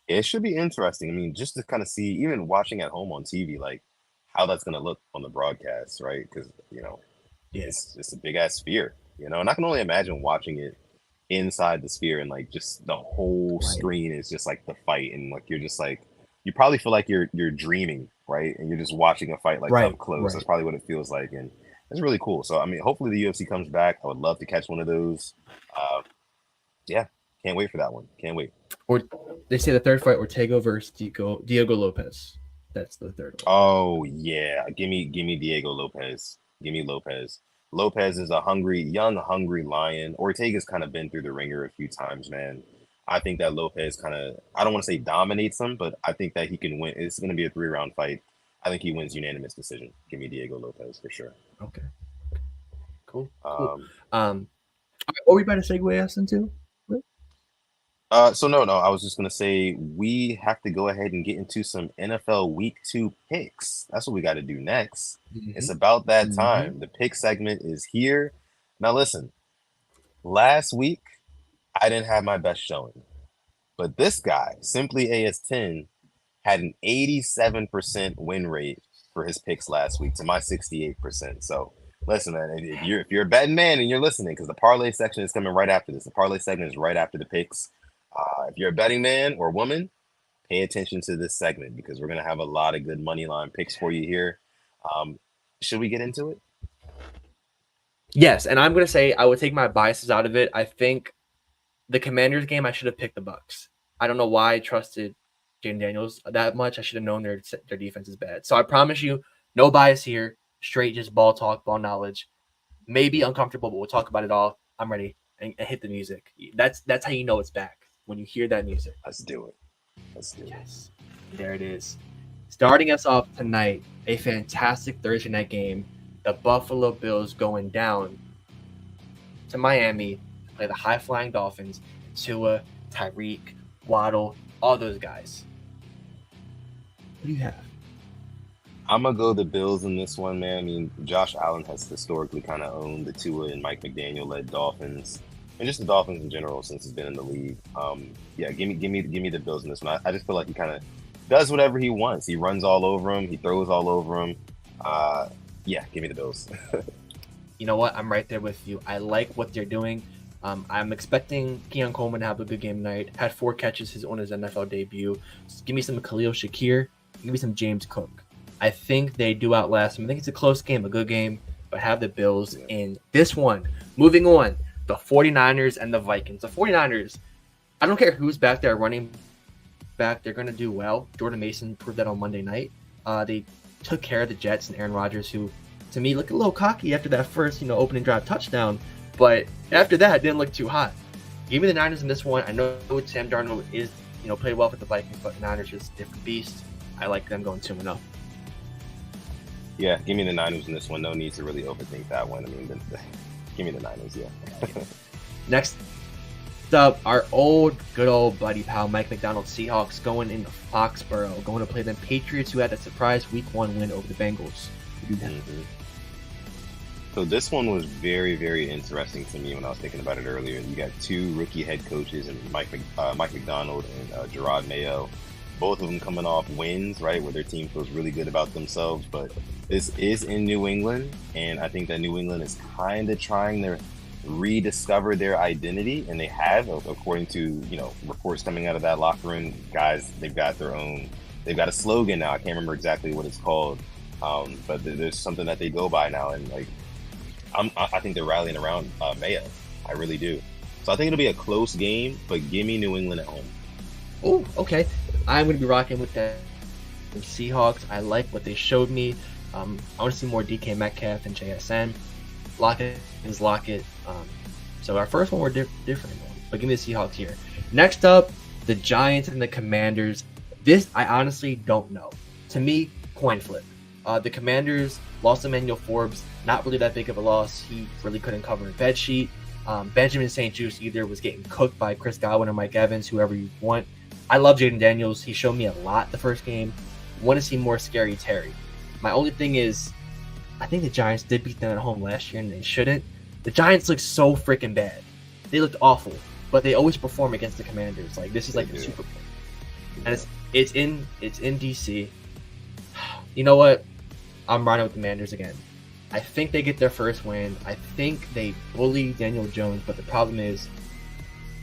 It should be interesting. I mean, just to kind of see, even watching at home on TV, like how that's going to look on the broadcast, right? Because it's a big ass Sphere, and I can only imagine watching it inside the Sphere and like just the whole screen is just like the fight, and like you're just like you probably feel like you're dreaming, right? And you're just watching a fight like up close. Right. That's probably what it feels like, and it's really cool. So I mean, hopefully the UFC comes back. I would love to catch one of those. Can't wait for that one. Can't wait. Or they say the third fight, Ortega versus Diego Lopez. That's the third one. Oh yeah, give me Diego Lopez. Give me Lopez. Lopez is a young, hungry lion. Ortega's kind of been through the ringer a few times, man. I think that Lopez I don't want to say dominates him, but I think that he can win. It's going to be a 3-round fight. I think he wins unanimous decision. Give me Diego Lopez for sure. Okay. Cool. What were we about to segue us into? So no, I was just gonna say we have to go ahead and get into some NFL Week 2 picks. That's what we got to do next. Mm-hmm. It's about that time. The pick segment is here. Now listen, last week I didn't have my best showing, but this guy, Simply AS10, had an 87% win rate for his picks last week to my 68%. So listen, man, if you're a betting man and you're listening, because the parlay section is coming right after this. The parlay segment is right after the picks. If you're a betting man or woman, pay attention to this segment because we're going to have a lot of good money line picks for you here. Should we get into it? Yes, and I'm going to say I would take my biases out of it. I think the Commanders game, I should have picked the Bucs. I don't know why I trusted Jaden Daniels that much. I should have known their defense is bad. So I promise you, no bias here. Straight just ball talk, ball knowledge. Maybe uncomfortable, but we'll talk about it all. I'm ready. And hit the music. That's how you know it's back. When you hear that music. Let's do it. Yes. There it is. Starting us off tonight, a fantastic Thursday night game. The Buffalo Bills going down to Miami to play the high-flying Dolphins. Tua, Tyreek, Waddle, all those guys. What do you have? I'm going to go the Bills in this one, man. I mean, Josh Allen has historically kind of owned the Tua and Mike McDaniel-led Dolphins. And just the Dolphins in general since he's been in the league. Give me the Bills in this one. I just feel like he kind of does whatever he wants. He runs all over him. He throws all over him. Give me the Bills. You know what? I'm right there with you. I like what they're doing. I'm expecting Keon Coleman to have a good game tonight. Had 4 catches on his NFL debut. Just give me some Khalil Shakir. Give me some James Cook. I think they do outlast them. I think it's a close game, a good game, but have the Bills in this one. Moving on, the 49ers and the Vikings. The 49ers, I don't care who's back there running back, they're going to do well. Jordan Mason proved that on Monday night. They took care of the Jets and Aaron Rodgers, who, to me, looked a little cocky after that first, opening drive touchdown. But after that, it didn't look too hot. Give me the Niners in this one. I know Sam Darnold is, played well for the Vikings, but the Niners is a different beast. I like them going 2-0. Yeah, give me the Niners in this one. No need to really overthink that one. I mean, give me the Niners, yeah. Next up, our good old buddy pal, Mike McDonald, Seahawks, going into Foxborough, going to play them Patriots, who had a surprise Week 1 win over the Bengals. Mm-hmm. So this one was very, very interesting to me when I was thinking about it earlier. You got two rookie head coaches, and Mike McDonald and Gerard Mayo, both of them coming off wins, right, where their team feels really good about themselves. But this is in New England, and I think that New England is kind of trying to rediscover their identity, and they have, according to reports coming out of that locker room. Guys, they've got a slogan now. I can't remember exactly what it's called, but there's something that they go by now, and I think they're rallying around Mayo. I really do. So I think it'll be a close game, but give me New England at home. Oh, okay. I'm going to be rocking with the Seahawks. I like what they showed me. I want to see more DK Metcalf and JSN. Lockett is Lockett. So our first one, we're different, but give me the Seahawks here. Next up, the Giants and the Commanders. This, I honestly don't know. To me, coin flip. The Commanders lost Emmanuel Forbes. Not really that big of a loss. He really couldn't cover a bed sheet. Benjamin St. Juste either was getting cooked by Chris Godwin or Mike Evans, whoever you want. I love Jaden Daniels. He showed me a lot the first game. Want to see more Scary Terry. My only thing is, I think the Giants did beat them at home last year, and they shouldn't. The Giants look so freaking bad. They looked awful, but they always perform against the Commanders. Like, this is like the Super Bowl, and it's in DC. You know what? I'm riding with the Commanders again. I think they get their first win. I think they bully Daniel Jones, but the problem is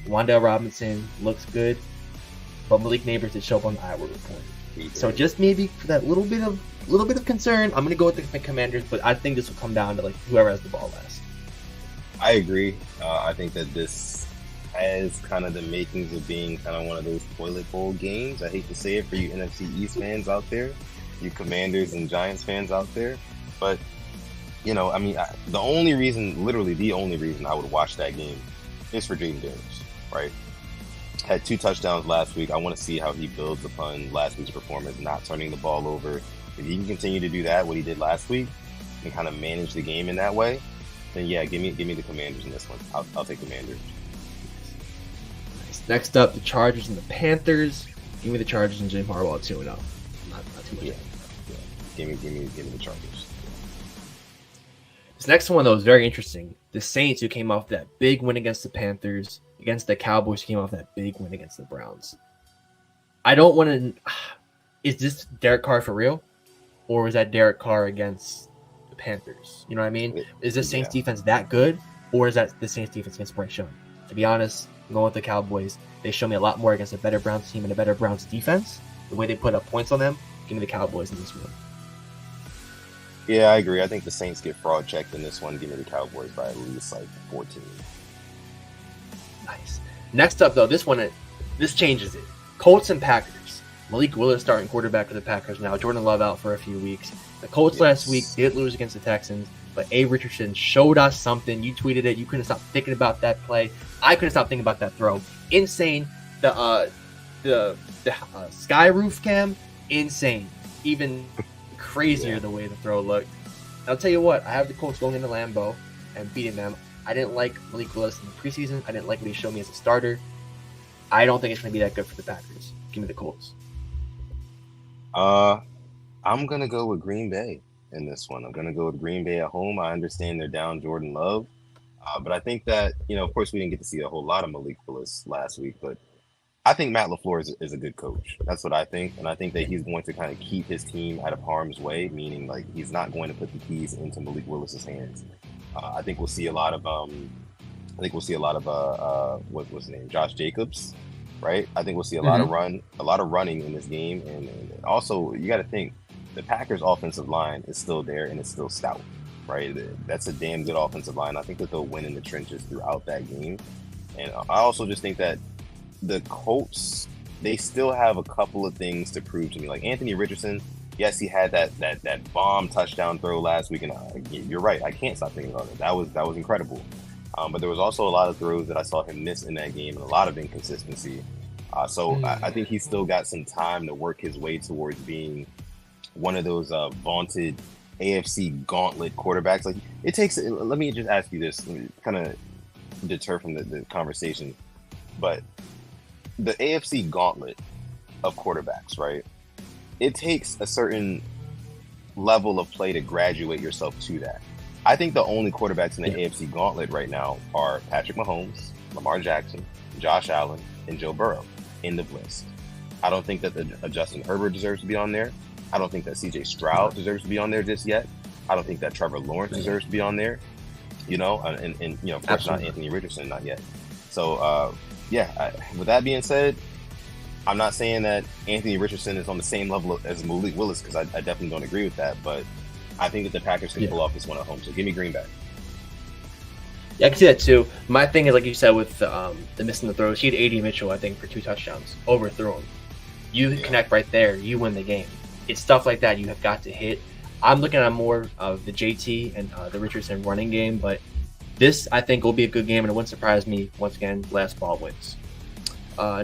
Wan'Dale Robinson looks good, but Malik Neighbors did show up on the Iowa report. So just maybe for that little bit of concern, I'm gonna go with the Commanders, but I think this will come down to like whoever has the ball last. I agree. I think that this has kind of the makings of being kind of one of those toilet bowl games. I hate to say it for you NFC East fans out there, you Commanders and Giants fans out there, but the only reason I would watch that game is for Jaden Daniels, right? Had 2 touchdowns last week. I want to see how he builds upon last week's performance, not turning the ball over. If he can continue to do that, what he did last week, and kind of manage the game in that way, then yeah, give me the Commanders in this one. I'll take Commanders. Nice. Next up, the Chargers and the Panthers. Give me the Chargers and Jim Harbaugh 2-0. Not too much. Yeah. Give me the Chargers. This next one, though, is very interesting. The Saints, who came off that big win against the Panthers, against the Cowboys, who came off that big win against the Browns. I don't want to... Is this Derek Carr for real? Or is that Derek Carr against the Panthers? You know what I mean? Is the Saints defense that good? Or is that the Saints defense against Bryce Young? To be honest, I'm going with the Cowboys. They show me a lot more against a better Browns team and a better Browns defense. The way they put up points on them, give me the Cowboys in this one. Yeah, I agree. I think the Saints get fraud checked in this one. Give me the Cowboys by at least 14. Nice. Next up, though, this changes it. Colts and Packers. Malik Willis starting quarterback for the Packers now. Jordan Love out for a few weeks. The Colts last week did lose against the Texans, but A. Richardson showed us something. You tweeted it. You couldn't stop thinking about that play. I couldn't stop thinking about that throw. Insane. The sky roof cam, insane. Even crazier the way the throw looked. I'll tell you what, I have the Colts going into Lambeau and beating them. I didn't like Malik Willis in the preseason. I didn't like what he showed me as a starter. I don't think it's going to be that good for the Packers. Give me the Colts. I'm going to go with Green Bay in this one. I'm going to go with Green Bay at home. I understand they're down Jordan Love. But I think that, of course, we didn't get to see a whole lot of Malik Willis last week, but I think Matt LaFleur is a good coach. That's what I think. And I think that he's going to kind of keep his team out of harm's way, meaning like he's not going to put the keys into Malik Willis's hands. I think we'll see a lot of what's his name? Josh Jacobs, right? I think we'll see a lot of running in this game. And also you got to think the Packers' offensive line is still there and it's still stout, right? That's a damn good offensive line. I think that they'll win in the trenches throughout that game. And I also just think that the Colts, they still have a couple of things to prove to me. Like Anthony Richardson, yes, he had that bomb touchdown throw last week, and you're right. I can't stop thinking about it. That was incredible. But there was also a lot of throws that I saw him miss in that game, and a lot of inconsistency. I think he's still got some time to work his way towards being one of those vaunted AFC gauntlet quarterbacks. Like it takes. Let me just ask you this, kind of deter from the conversation, but the AFC gauntlet of quarterbacks, right? It takes a certain level of play to graduate yourself to that. I think the only quarterbacks in the AFC gauntlet right now are Patrick Mahomes, Lamar Jackson, Josh Allen, and Joe Burrow. End of list. I don't think that Justin Herbert deserves to be on there. I don't think that CJ Stroud deserves to be on there just yet. I don't think that Trevor Lawrence deserves to be on there. And of course not Anthony Richardson, not yet. So with that being said, I'm not saying that Anthony Richardson is on the same level as Malik Willis, because I definitely don't agree with that, but I think that the Packers can pull off this one at home. So give me Green Bay. Yeah, I can see that too. My thing is, like you said, with the missing the throws, he had A.D. Mitchell, I think, for 2 touchdowns. Overthrew him. You connect right there, you win the game. It's stuff like that you have got to hit. I'm looking at more of the JT and the Richardson running game, but this, I think, will be a good game, and it wouldn't surprise me, once again, last ball wins.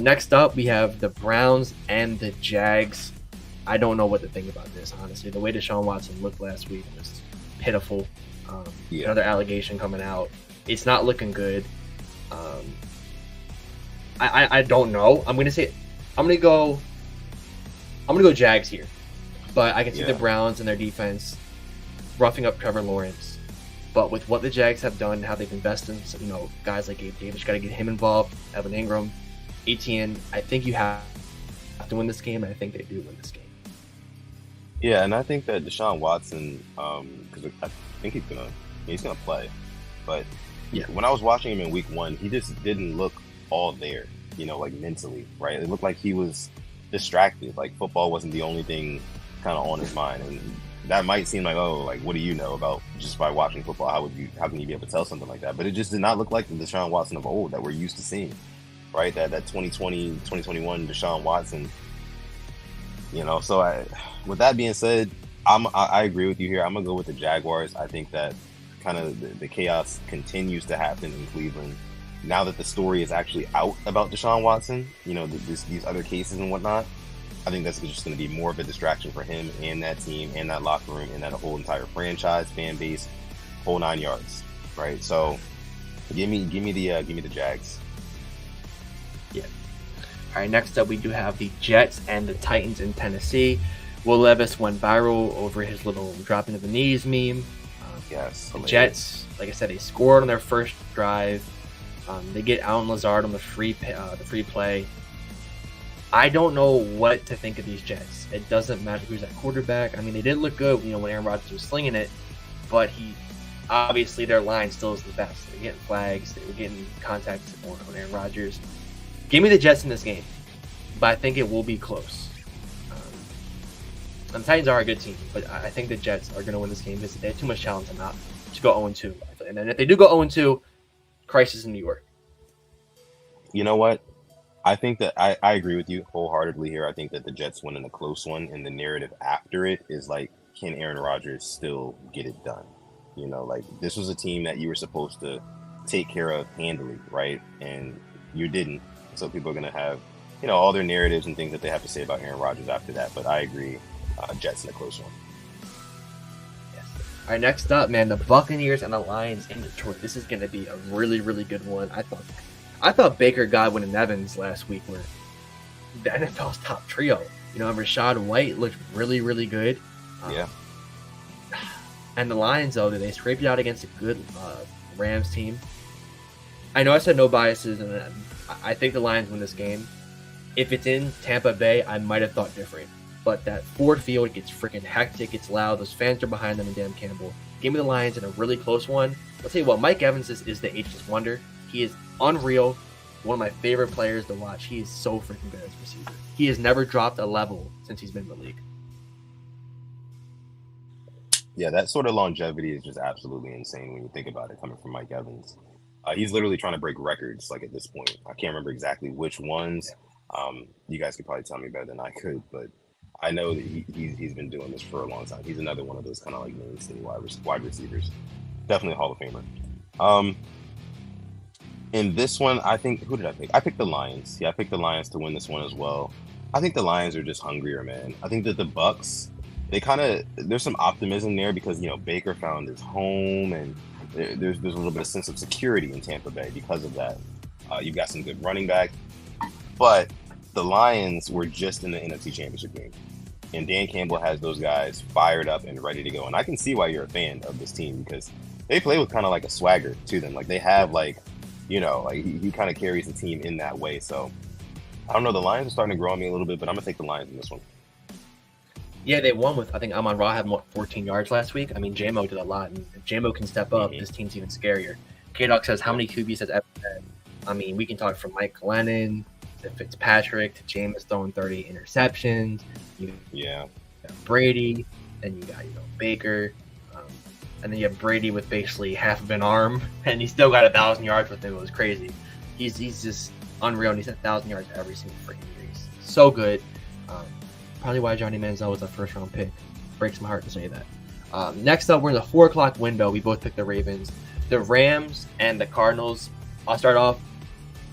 Next up, we have the Browns and the Jags. I don't know what to think about this, honestly. The way Deshaun Watson looked last week was pitiful. Another allegation coming out. It's not looking good. I don't know. I'm gonna go Jags here, but I can see the Browns and their defense roughing up Trevor Lawrence. But with what the Jags have done, how they've invested in guys like Gabe Davis, got to get him involved. Evan Ingram, Etienne. I think you have to win this game, and I think they do win this game. Yeah, and I think that Deshaun Watson, because I think he's gonna play, but when I was watching him in Week 1, he just didn't look all there, like mentally, right? It looked like he was distracted. Like football wasn't the only thing kind of on his mind, and that might seem like, what do you know about just by watching football? How can you be able to tell something like that? But it just did not look like the Deshaun Watson of old that we're used to seeing, right? That 2020, 2021 Deshaun Watson. So with that being said, I agree with you here. I'm gonna go with the Jaguars. I think that kind of the chaos continues to happen in Cleveland now that the story is actually out about Deshaun Watson. These other cases and whatnot. I think that's just going to be more of a distraction for him and that team and that locker room and that whole entire franchise, fan base, whole 9 yards, right? So give me the Jags. Yeah. All right. Next up, we do have the Jets and the Titans in Tennessee. Will Levis went viral over his little dropping to the knees meme. Yes. The Jets, like I said, they scored on their first drive. They get Allen Lazard on the free play. I don't know what to think of these Jets. It doesn't matter who's at quarterback. I mean, they did look good, when Aaron Rodgers was slinging it, but obviously their line still is the best. They're getting flags. They were getting contact on Aaron Rodgers. Give me the Jets in this game, but I think it will be close. The Titans are a good team, but I think the Jets are going to win this game because they have too much talent to not to go 0-2. And then if they do go 0-2, crisis in New York. You know what? I think that I agree with you wholeheartedly here. I think that the Jets win in a close one, and the narrative after it is like, can Aaron Rodgers still get it done? This was a team that you were supposed to take care of handily, right? And you didn't. So people are going to have, all their narratives and things that they have to say about Aaron Rodgers after that. But I agree. Jets in a close one. Yes. All right, next up, man, the Buccaneers and the Lions in Detroit. This is going to be a really, really good one. I thought Baker, Godwin, and Evans last week were the NFL's top trio. And Rashad White looked really, really good. Yeah. And the Lions, though, they scraped it out against a good Rams team. I know I said no biases, and I think the Lions win this game. If it's in Tampa Bay, I might have thought different. But that Ford Field gets freaking hectic, gets loud. Those fans are behind them and Dan Campbell. Give me the Lions in a really close one. I'll tell you what, Mike Evans is the ageless wonder. He is unreal. One of my favorite players to watch. He is so freaking good as a receiver. He has never dropped a level since he's been in the league. Yeah, that sort of longevity is just absolutely insane when you think about it coming from Mike Evans. He's literally trying to break records like at this point. I can't remember exactly which ones. You guys could probably tell me better than I could, but I know that he's been doing this for a long time. He's another one of those kind of like mainstay wide receivers. Definitely a Hall of Famer. Um, in this one, I think, who did I pick? I picked the Lions. Yeah, I picked the Lions to win this one as well. I think the Lions are just hungrier, man. I think that the Bucks, there's some optimism there because Baker found his home, and there's a little bit of sense of security in Tampa Bay because of that. You've got some good running back, but the Lions were just in the NFC Championship game, and Dan Campbell has those guys fired up and ready to go. And I can see why you're a fan of this team because they play with kind of like a swagger to them. Like they have he kind of carries the team in that way. So I don't know. The Lions are starting to grow on me a little bit, but I'm gonna take the Lions in this one. Yeah, they won with, I think Amon-Ra had 14 yards last week. I mean, J-Mo did a lot, and if J-Mo can step up, this team's even scarier. K-Dog says, how many QBs has ever had? I mean, we can talk from Mike Glennon to Fitzpatrick to Jameis throwing 30 interceptions. You got Brady, then you got Baker, and then you have Brady with basically half of an arm, and he still got 1,000 yards with him. It was crazy. He's just unreal, and he's at 1,000 yards every single freaking year. He's so good. Probably why Johnny Manziel was a first-round pick. Breaks my heart to say that. Next up, we're in the 4 o'clock window. We both picked the Ravens. The Rams and the Cardinals. I'll start off.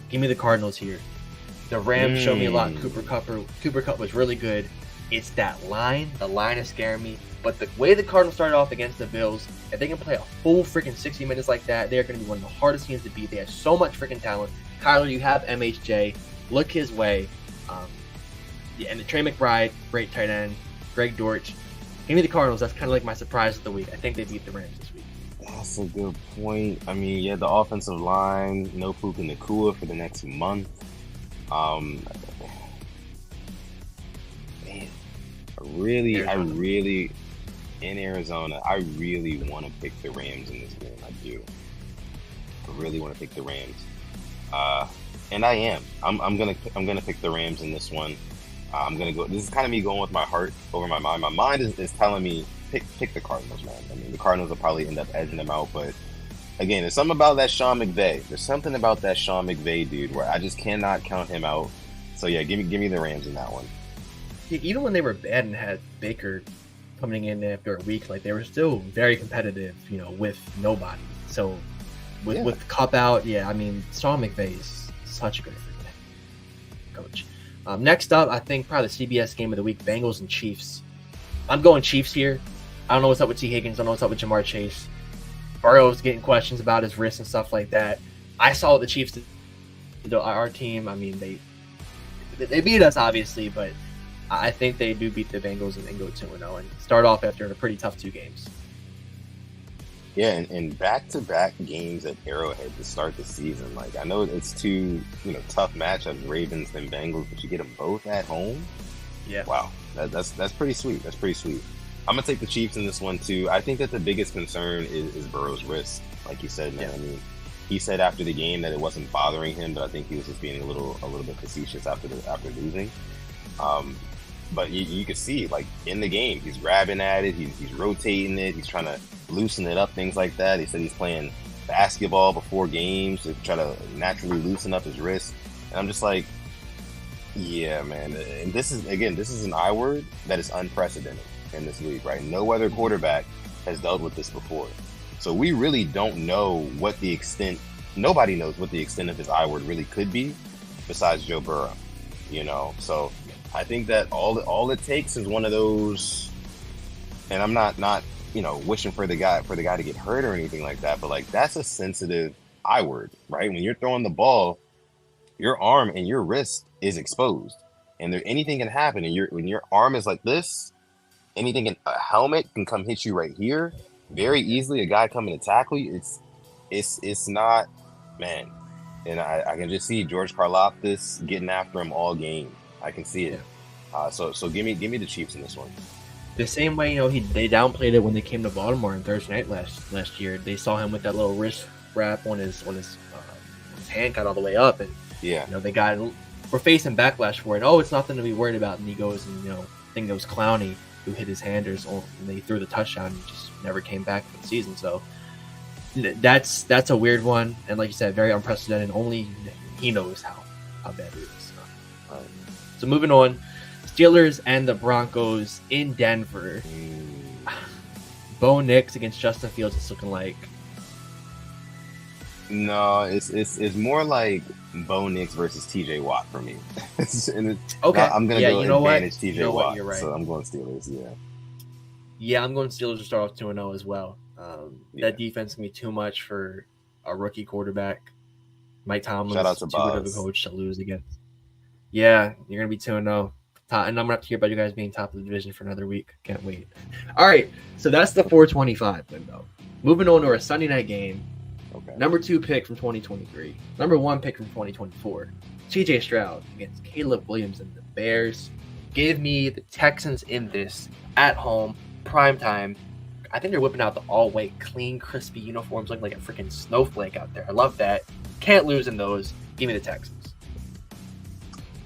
Give me the Cardinals here. The Rams showed me a lot. Cooper Kupp was really good. It's that line. The line is scaring me. But the way the Cardinals started off against the Bills, if they can play a full freaking 60 minutes like that, they're going to be one of the hardest teams to beat. They have so much freaking talent. Kyler, you have MHJ. Look his way. And the Trey McBride, great tight end. Greg Dortch. Give me the Cardinals. That's kind of like my surprise of the week. I think they beat the Rams this week. That's a good point. I mean, the offensive line, no Puka Nacua for the next month. Man, I really, in Arizona, I really want to pick the Rams in this game. I do. I really want to pick the Rams. And I am. I'm gonna pick the Rams in this one. I'm gonna go. This is kind of me going with my heart over my mind. My mind is telling me pick the Cardinals, man. I mean, the Cardinals will probably end up edging them out, but again, there's something about that Sean McVay. There's something about that Sean McVay dude where I just cannot count him out. So yeah, give me the Rams in that one. Even when they were bad and had Baker coming in after a week, like they were still very competitive, with nobody. So with Kupp out, I mean, Sean McVay is such a good freaking coach. Next up, I think probably the CBS game of the week, Bengals and Chiefs. I'm going Chiefs here. I don't know what's up with T. Higgins. I don't know what's up with Jamar Chase. Burrow's getting questions about his wrist and stuff like that. I saw what the Chiefs did. Our team, I mean, they beat us, obviously, but I think they do beat the Bengals and go 2-0 and start off after a pretty tough 2 games. Yeah, and back-to-back games at Arrowhead to start the season. Like, I know it's 2, tough matchups, Ravens and Bengals, but you get them both at home. Yeah. Wow, that's pretty sweet. That's pretty sweet. I'm gonna take the Chiefs in this one too. I think that the biggest concern is Burrow's wrist, like you said, man. Yeah. I mean, he said after the game that it wasn't bothering him, but I think he was just being a little bit facetious after losing. But you could see, like, in the game, he's grabbing at it, he's rotating it, he's trying to loosen it up, things like that. He said he's playing basketball before games to try to naturally loosen up his wrist. And I'm just like, yeah, man. And this is an I word that is unprecedented in this league, right? No other quarterback has dealt with this before. So we really don't know nobody knows what the extent of his I word really could be besides Joe Burrow, So I think that all it takes is one of those, and I'm not wishing for the guy to get hurt or anything like that, but like that's a sensitive I word, right? When you're throwing the ball, your arm and your wrist is exposed, and anything can happen. And when your arm is like this, a helmet can come hit you right here very easily. A guy coming to tackle you, it's not, man. And I can just see George Karlaftis getting after him all game. I can see it. So give me the Chiefs in this one. The same way, they downplayed it when they came to Baltimore on Thursday night last year. They saw him with that little wrist wrap when his hand got all the way up, and we're facing backlash for it. Oh, it's nothing to be worried about. And he goes and think it was clowny. who hit his handers, and they threw the touchdown and just never came back for the season. So that's a weird one, and like you said, very unprecedented. Only he knows how bad it is. So moving on, Steelers and the Broncos in Denver. Bo Nix against Justin Fields is looking like. No, it's more like Bo Nix versus TJ Watt for me. Okay, I'm gonna go you know advantage what? TJ You know Watt. what? You're right. So I'm going Steelers. Yeah, I'm going Steelers to start off 2-0 as well. That defense can be too much for a rookie quarterback. Mike Tomlin's Shout out to too good of a Boz. coach to lose against. Yeah, you're gonna be 2-0. And I'm gonna have to hear about you guys being top of the division for another week. Can't wait. All right, so that's the 425 window. Moving on to our Sunday night game. Okay. Number 2 pick from 2023. Number 1 pick from 2024. CJ Stroud against Caleb Williams and the Bears. Give me the Texans in this at home, prime time. I think they're whipping out the all-white, clean, crispy uniforms looking like a freaking snowflake out there. I love that. Can't lose in those. Give me the Texans.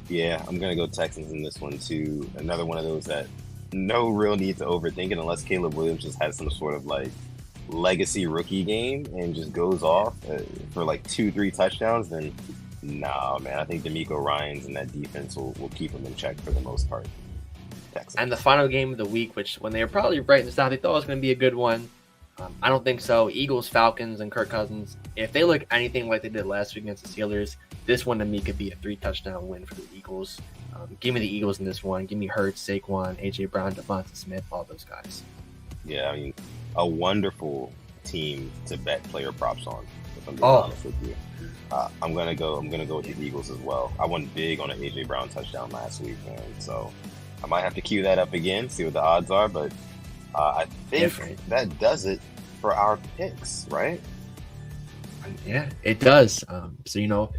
Yeah, I'm going to go Texans in this one, too. Another one of those that no real need to overthink it unless Caleb Williams just has some sort of, like, legacy rookie game and just goes off for, like, 2-3 touchdowns, then nah, man. I think D'Amico Ryans and that defense will keep him in check for the most part. Texans. And the final game of the week, which when they were probably writing this down, they thought it was going to be a good one. I don't think so. Eagles, Falcons, and Kirk Cousins. If they look anything like they did last week against the Steelers, this one to me could be a 3-touchdown win for the Eagles. Give me the Eagles in this one. Give me Hurts, Saquon, A.J. Brown, Devonta Smith, all those guys. Yeah, I mean, a wonderful team to bet player props on, if I'm being honest with you. I'm gonna go with the Eagles as well. I won big on an A.J. Brown touchdown last week, man. So I might have to cue that up again, see what the odds are, but I think that does it for our picks, right? Yeah, it does. So,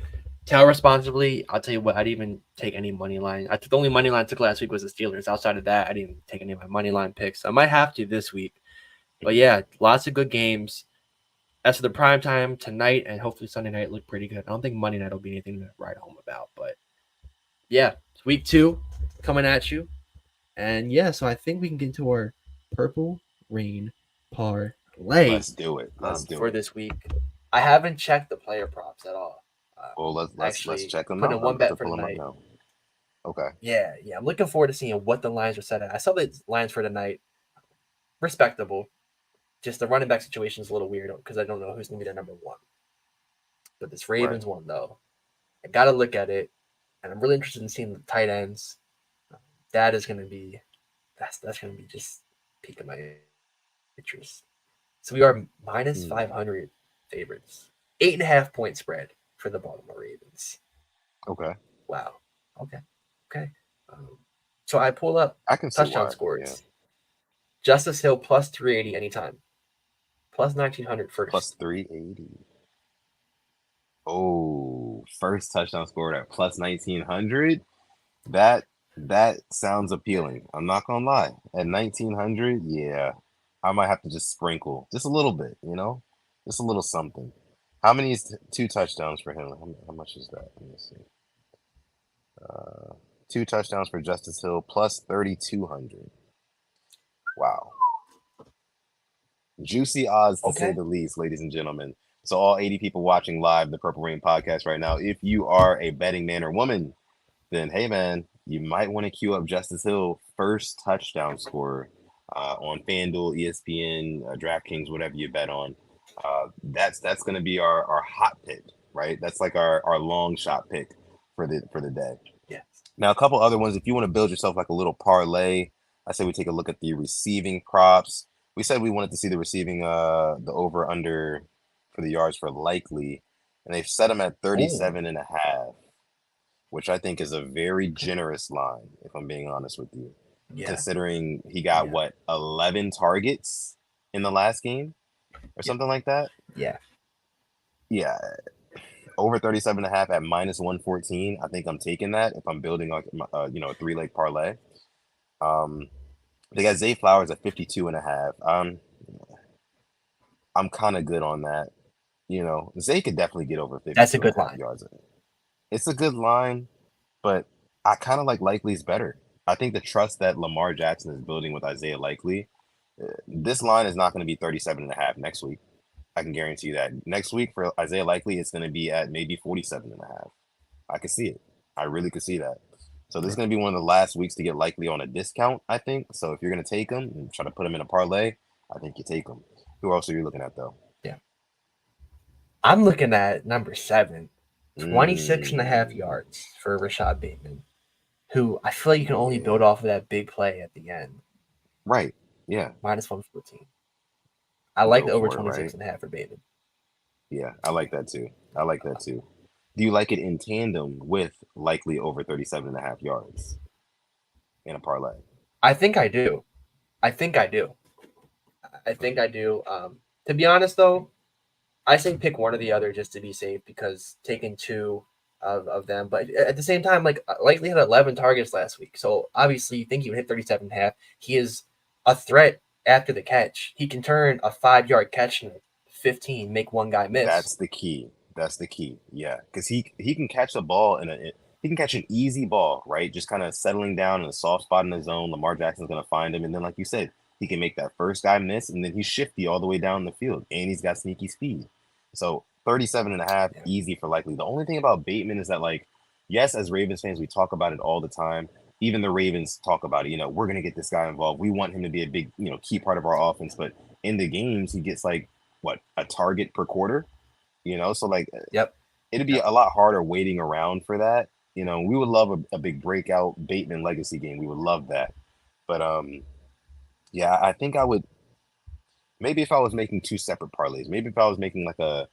tell responsibly. I'll tell you what, I didn't even take any money line. I took the only money line I took last week was the Steelers. Outside of that, I didn't take any of my money line picks. So I might have to this week. But yeah, lots of good games. As for the prime time tonight and hopefully Sunday night look pretty good. I don't think Monday night will be anything to write home about. But yeah, it's week 2 coming at you. And yeah, so I think we can get into our Purple Rain parlay. Let's do it. For this week. I haven't checked the player props at all. Well, let's check them put out. in one bet for tonight. Okay. Yeah. I'm looking forward to seeing what the lines are set at. I saw the lines for tonight. Respectable. Just the running back situation is a little weird because I don't know who's going to be their number 1. But this Ravens one, though, I got to look at it. And I'm really interested in seeing the tight ends. That is going to be, that's going to be just piquing my interest. So we are minus 500 favorites. 8.5 point spread for the Baltimore Ravens. Okay. Wow. Okay. So I pull up touchdown scores. Yeah. Justice Hill plus 380 anytime. Plus 1900 first. Plus 380. Oh, first touchdown scored at plus 1900. That sounds appealing. I'm not gonna lie. At 1900, yeah, I might have to just sprinkle just a little bit. Just a little something. How many is 2 touchdowns for him? How much is that? Let me see. 2 touchdowns for Justice Hill plus 3,200. Wow. Juicy odds to say the least, ladies and gentlemen. So all 80 people watching live the Purple Rain podcast right now, if you are a betting man or woman, then hey man, you might want to queue up Justice Hill first touchdown scorer on FanDuel, ESPN, DraftKings, whatever you bet on. That's going to be our hot pick, right? That's like our long shot pick for the day. Yeah. Now a couple other ones. If you want to build yourself like a little parlay, I say we take a look at the receiving props. We said we wanted to see the receiving the over under for the yards for likely, and they've set them at 37.5, which I think is a very generous line, if I'm being honest with you. Yeah. Considering he got 11 targets in the last game or something like that. Yeah. Over 37.5 at minus 114. I think I'm taking that if I'm building a 3-leg parlay. They got Zay Flowers at 52.5. I'm kind of good on that. Zay could definitely get over 50. That's a good line. Yards. It's a good line, but I kind of like Likely's better. I think the trust that Lamar Jackson is building with Isaiah Likely, this line is not going to be 37.5 next week. I can guarantee you that. Next week for Isaiah Likely, it's going to be at maybe 47.5. I can see it. I really could see that. So this is going to be one of the last weeks to get Likely on a discount, I think. So if you're going to take him and try to put him in a parlay, I think you take him. Who else are you looking at, though? Yeah. I'm looking at number 7, 26.5 Mm, yards for Rashad Bateman, who I feel like you can only yeah. build off of that big play at the end. Right. Yeah. Minus 114. I like Go the over for it, 26 right? and a half for Bateman. Yeah. I like that too. I like that too. Do you like it in tandem with Likely over 37.5 yards in a parlay? I think I do. I think I do. I think I do. To be honest, though, I say pick one or the other just to be safe because taking two of them. But at the same time, like Likely had 11 targets last week. So obviously you think he would hit 37 and a half. He is a threat after the catch. He can turn a 5-yard catch into 15, make one guy miss. That's the key. That's the key. Yeah, because he can catch the ball he can catch an easy ball, right? Just kind of settling down in a soft spot in the zone. Lamar Jackson's gonna find him, and then like you said, he can make that first guy miss, and then he's shifty all the way down the field, and he's got sneaky speed. So 37.5, Yeah. easy for Likely. The only thing about Bateman is that like, yes, as Ravens fans, we talk about it all the time. Even the Ravens talk about it. We're gonna get this guy involved. We want him to be a big, key part of our offense. But in the games, he gets like what, a target per quarter, so like Yep. it'd be Yep. a lot harder waiting around for that. We would love a big breakout Bateman legacy game. We would love that. But yeah, I think I would, maybe if I was making two separate parlays, maybe if I was making like a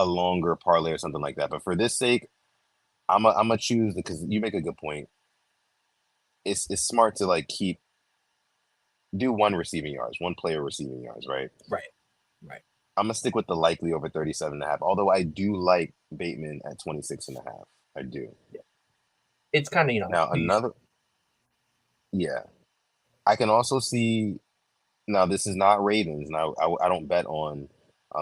longer parlay or something like that. But for this sake, I'm gonna choose, because you make a good point. It's smart to like do one receiving yards, one player receiving yards, right? Right. Right. I'm gonna stick with the Likely over 37.5. Although I do like Bateman at 26.5. I do. Yeah. It's kind of, Now who you another, yeah, I can also see. Now this is not Ravens. Now I don't bet on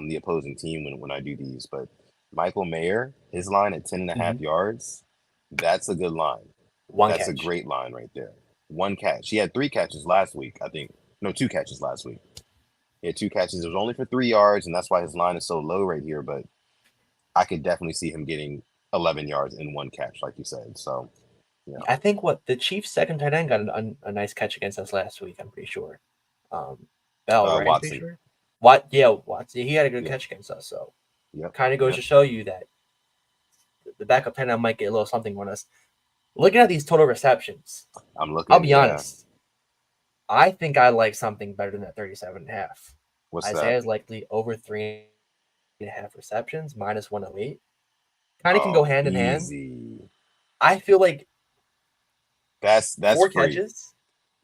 the opposing team when I do these, but Michael Mayer, his line at 10 and a half Mhm. yards, that's a good line. One That's a catch. great line right there. One catch. He had three catches last week, I think. No, two catches last week. He had two catches. It was only for 3 yards, and that's why his line is so low right here. But I could definitely see him getting 11 yards in one catch, like you said. So, I think what the Chiefs' second tight end got a nice catch against us last week. I'm pretty sure. Bell, right? I'm pretty Watson. sure. What? Yeah, Watson. He had a good Yeah. catch against us. So Yep. kind of goes Yep. to show you that the backup tight end might get a little something on us. Looking at these total receptions, I'm I'll looking. be Yeah. honest. I think I like something better than that 37 and a half. What's that? Isaiah's likely over 3.5 receptions, minus 108. Kind of can go Oh, hand in hand. easy. I feel like That's four free. catches,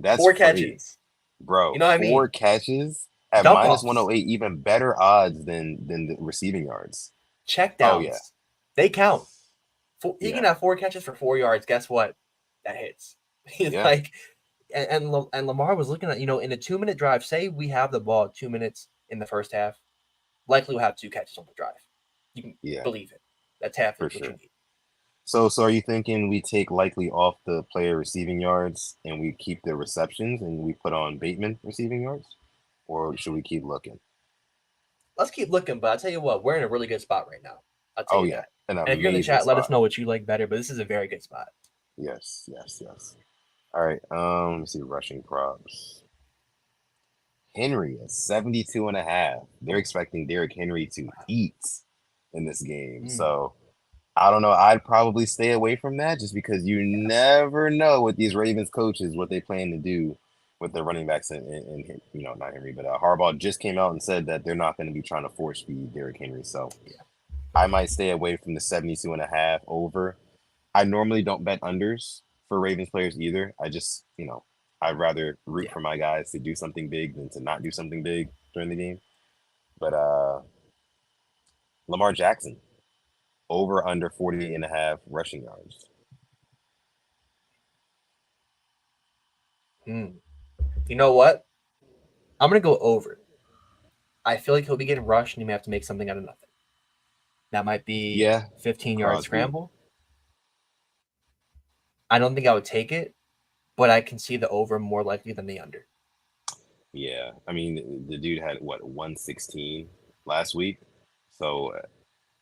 That's four free, catches. You bro. know what I Four mean? catches at Dump minus offs, 108, even better odds than the receiving yards. check Oh yeah, downs. They count. He can yeah, have 4 catches for 4 yards. Guess what? That hits. He's yeah, like, and Lamar was looking at, in a 2-minute drive. Say we have the ball 2 minutes in the first half, likely we'll have 2 catches on the drive. You can yeah, believe it. That's half for what you sure. need. So are you thinking we take Likely off the player receiving yards and we keep the receptions and we put on Bateman receiving yards, or should we keep looking? Let's keep looking, but I'll tell you what, we're in a really good spot right now. I'll tell Oh you yeah, that. an And if you're in the amazing chat, let us spot. know what you like better, but this is a very good spot. Yes, yes, yes. All right. Let's see rushing props. Henry at 72.5. They're expecting Derrick Henry to eat in this game. Mm, So I don't know. I'd probably stay away from that just because you yeah, never know with these Ravens coaches what they plan to do with their running backs and not Henry, but Harbaugh just came out and said that they're not going to be trying to force feed Derrick Henry. So yeah, I might stay away from the 72.5 over. I normally don't bet unders for Ravens players either. I just, I'd rather root yeah. for my guys to do something big than to not do something big during the game. But Lamar Jackson, over under 48.5 rushing yards. Mm. You know what? I'm going to go over. I feel like he'll be getting rushed and he may have to make something out of nothing. That might be Yeah, 15-yard Crosby. scramble. I don't think I would take it, but I can see the over more likely than the under. Yeah, I mean, the dude had what 116 last week, so I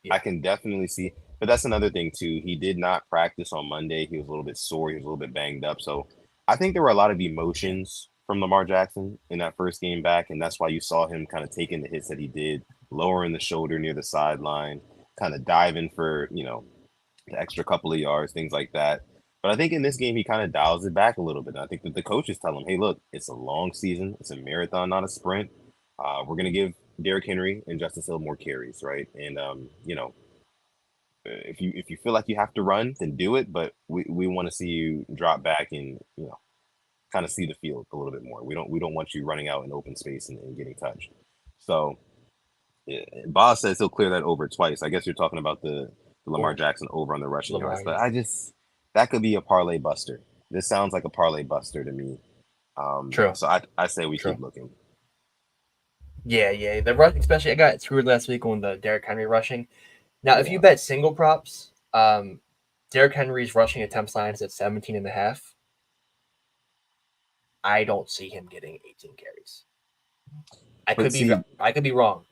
Yeah, can definitely see. But that's another thing too. He did not practice on Monday. He was a little bit sore. He was a little bit banged up. So I think there were a lot of emotions from Lamar Jackson in that first game back, and that's why you saw him kind of taking the hits that he did, lowering the shoulder near the sideline, kind of diving for the extra couple of yards, things like that. But I think in this game he kind of dials it back a little bit. And I think that the coaches tell him, "Hey, look, it's a long season. It's a marathon, not a sprint. We're gonna give Derrick Henry and Justice Hill more carries, right? And if you feel like you have to run, then do it. But we want to see you drop back and kind of see the field a little bit more. We don't want you running out in open space and getting touched. So yeah, Boz says he'll clear that over twice. I guess you're talking about the Lamar or Jackson over on the rushing yards, Lamar. but Yeah, that could be a parlay buster. This sounds like a parlay buster to me. true, So I say we true. keep looking. Yeah. The rush, especially I got screwed last week on the Derrick Henry rushing. Now, if you Yeah, bet single props, Derrick Henry's rushing attempts line is at 17 and a half. I don't see him getting 18 carries. but see, I could be wrong.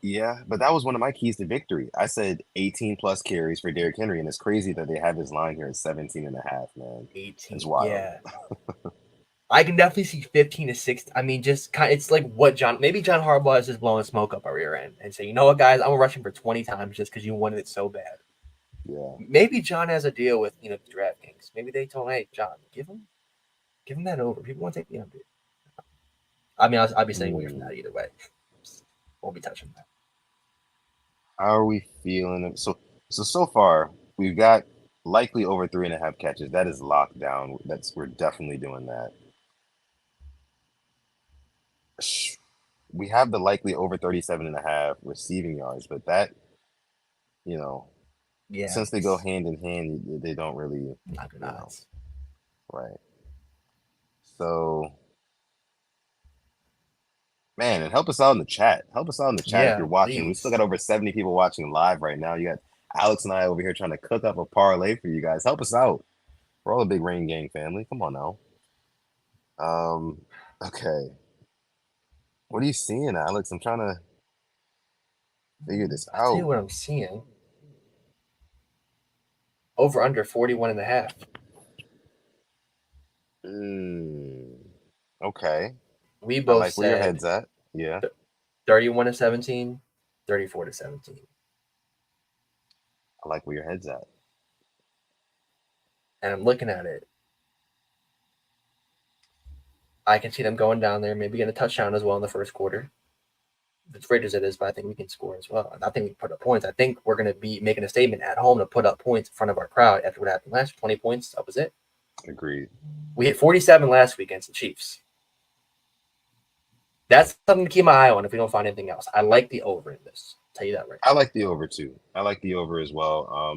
yeah, but that was one of my keys to victory. I said 18 plus carries for Derrick Henry, and it's crazy that they have his line here at 17 and a half, man. It's 18. wild. Yeah. I can definitely see 15 to 16. I mean, just kind of, it's like what maybe John Harbaugh is just blowing smoke up our rear end and say, you know what, guys, I'm rushing for 20 times just because you wanted it so bad. Yeah. Maybe John has a deal with, the DraftKings. Maybe they told him, hey, John, give him that over. People want to take the under. I mean, I'll be staying away from Hmm. that either way. Won't be touching that. How are we feeling? So far we've got likely over 3.5 catches. That is locked down. We're definitely doing that. We have the likely over 37.5 receiving yards, but that, you know, Yeah, since they go hand in hand, they don't really, not good you know, odds. right. So, man, and help us out in the chat. Help us out in the chat if you're Yeah, watching. We still got please. over 70 people watching live right now. You got Alex and I over here trying to cook up a parlay for you guys. Help us out. We're all a big Rain Gang family. Come on now. Um, okay. What are you seeing, Alex? I'm trying to figure this I'll tell you out. what I'm seeing. Over under 41 and a half. Mm, okay. We I both like where your said head's at. Yeah, 31 to 17, 34 to 17. I like where your head's at. And I'm looking at it. I can see them going down there, maybe getting a touchdown as well in the first quarter. As great as it is, but I think we can score as well. And I think we can put up points. I think we're going to be making a statement at home to put up points in front of our crowd after what happened last 20 points. That was it. Agreed. We hit 47 last week against the Chiefs. That's something to keep my eye on if we don't find anything else. I like the over in this. I'll tell you that right I like the over too. I like the over as well.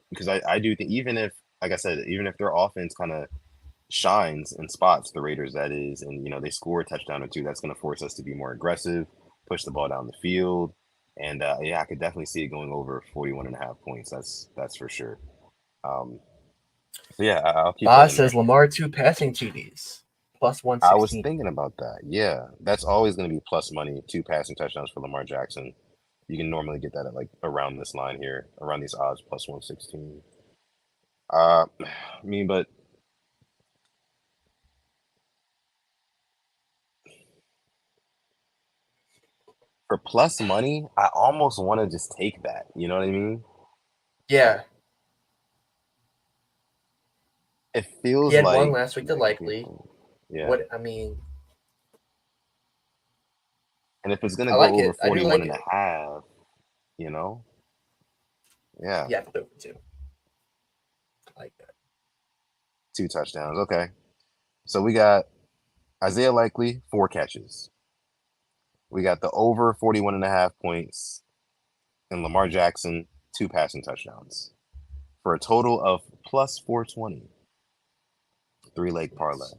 Because I do think even if, like I said, even if their offense kind of shines in spots, the Raiders that is, and they score a touchdown or two, that's going to force us to be more aggressive, push the ball down the field, and yeah, I could definitely see it going over 41.5 points. That's for sure. Um, so yeah, I'll keep that Boz in there. says Lamar 2 passing TDs, plus I was 116. thinking about that. Yeah, that's always going to be plus money. 2 passing touchdowns for Lamar Jackson. You can normally get that at like around this line here, around these odds, plus 116. I mean, but for plus money, I almost want to just take that. You know what I mean? Yeah, It he feels had one like last week to that could be a likely. thing. Yeah. What I mean, And if it's going to I go like over it. I do 41 like and a it. half, you know? Yeah. Yeah, over too. I like that. 2 touchdowns. Okay. So we got Isaiah Likely, 4 catches. We got the over 41.5 points and Lamar Jackson, 2 passing touchdowns for a total of plus 420. 3 leg parlay. Nice.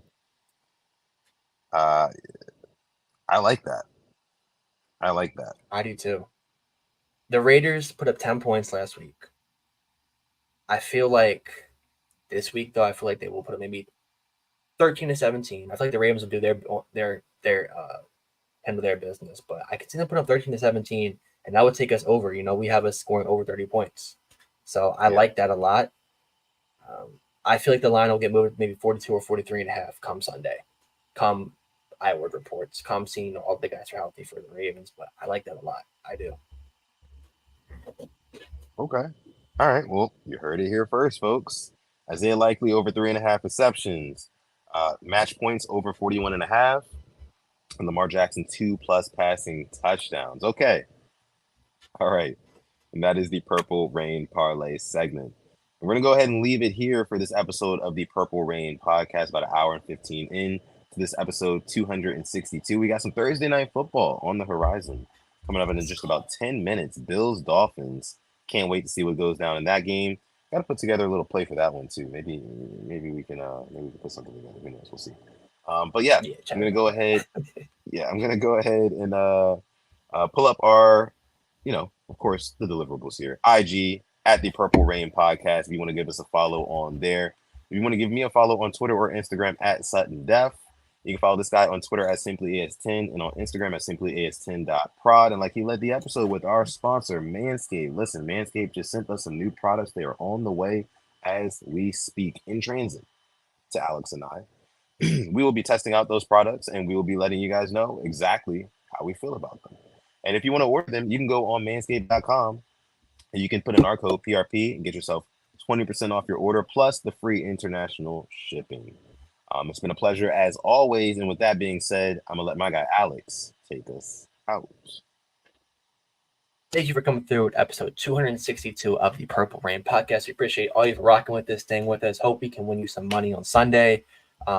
Uh, I like that. I like that. I do too. The Raiders put up 10 points last week. I feel like this week, though, I feel like they will put up maybe 13-17. I feel like the Ravens will do their handle their business, but I could see them put up 13-17, and that would take us over. We have us scoring over 30 points, so I Yeah. like that a lot. Um, I feel like the line will get moved maybe 42 or 43.5 come Sunday, come Word reports, come seeing all the guys are healthy for the Ravens. But I like that a lot. I do. Okay. All right. Well, you heard it here first, folks. Isaiah Likely over 3.5 receptions. Match points over 41.5. And Lamar Jackson 2+ passing touchdowns. Okay. All right. And that is the Purple Rain Parlay segment. And we're going to go ahead and leave it here for this episode of the Purple Rain podcast, about an hour and 15 in to this episode 262. We got some Thursday night football on the horizon coming up in just about 10 minutes. Bills, Dolphins. Can't wait to see what goes down in that game. Got to put together a little play for that one too. Maybe we can put something together. Who knows? We'll see. But yeah, Yeah, I'm gonna go ahead. Yeah, I'm gonna go ahead and pull up our, of course, the deliverables here. IG at the Purple Rain Podcast. If you want to give us a follow on there. If you want to give me a follow on Twitter or Instagram at Sutton Def. You can follow this guy on Twitter at SimplyAS10 and on Instagram at SimplyAS10.prod. And like he led the episode with our sponsor, Manscaped. Listen, Manscaped just sent us some new products. They are on the way as we speak, in transit to Alex and I. We will be testing out those products and we will be letting you guys know exactly how we feel about them. And if you want to order them, you can go on manscaped.com and you can put in our code PRP and get yourself 20% off your order plus the free international shipping. It's been a pleasure as always. And with that being said, I'm going to let my guy Alex take us out. Thank you for coming through with episode 262 of the Purple Rain Podcast. We appreciate all you for rocking with this thing with us. Hope we can win you some money on Sunday.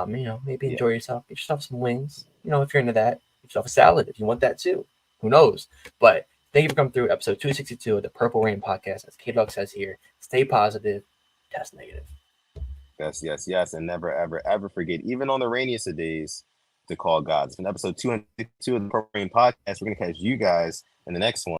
Maybe enjoy yourself. Get yourself some wings. If you're into that, get yourself a salad if you want that too. Who knows? But thank you for coming through episode 262 of the Purple Rain Podcast. As K-Dog says here, stay positive, test negative. Yes. And never, ever, ever forget, even on the rainiest of days, to call God. It's been episode 202 of the Purple Rain Podcast. We're going to catch you guys in the next one.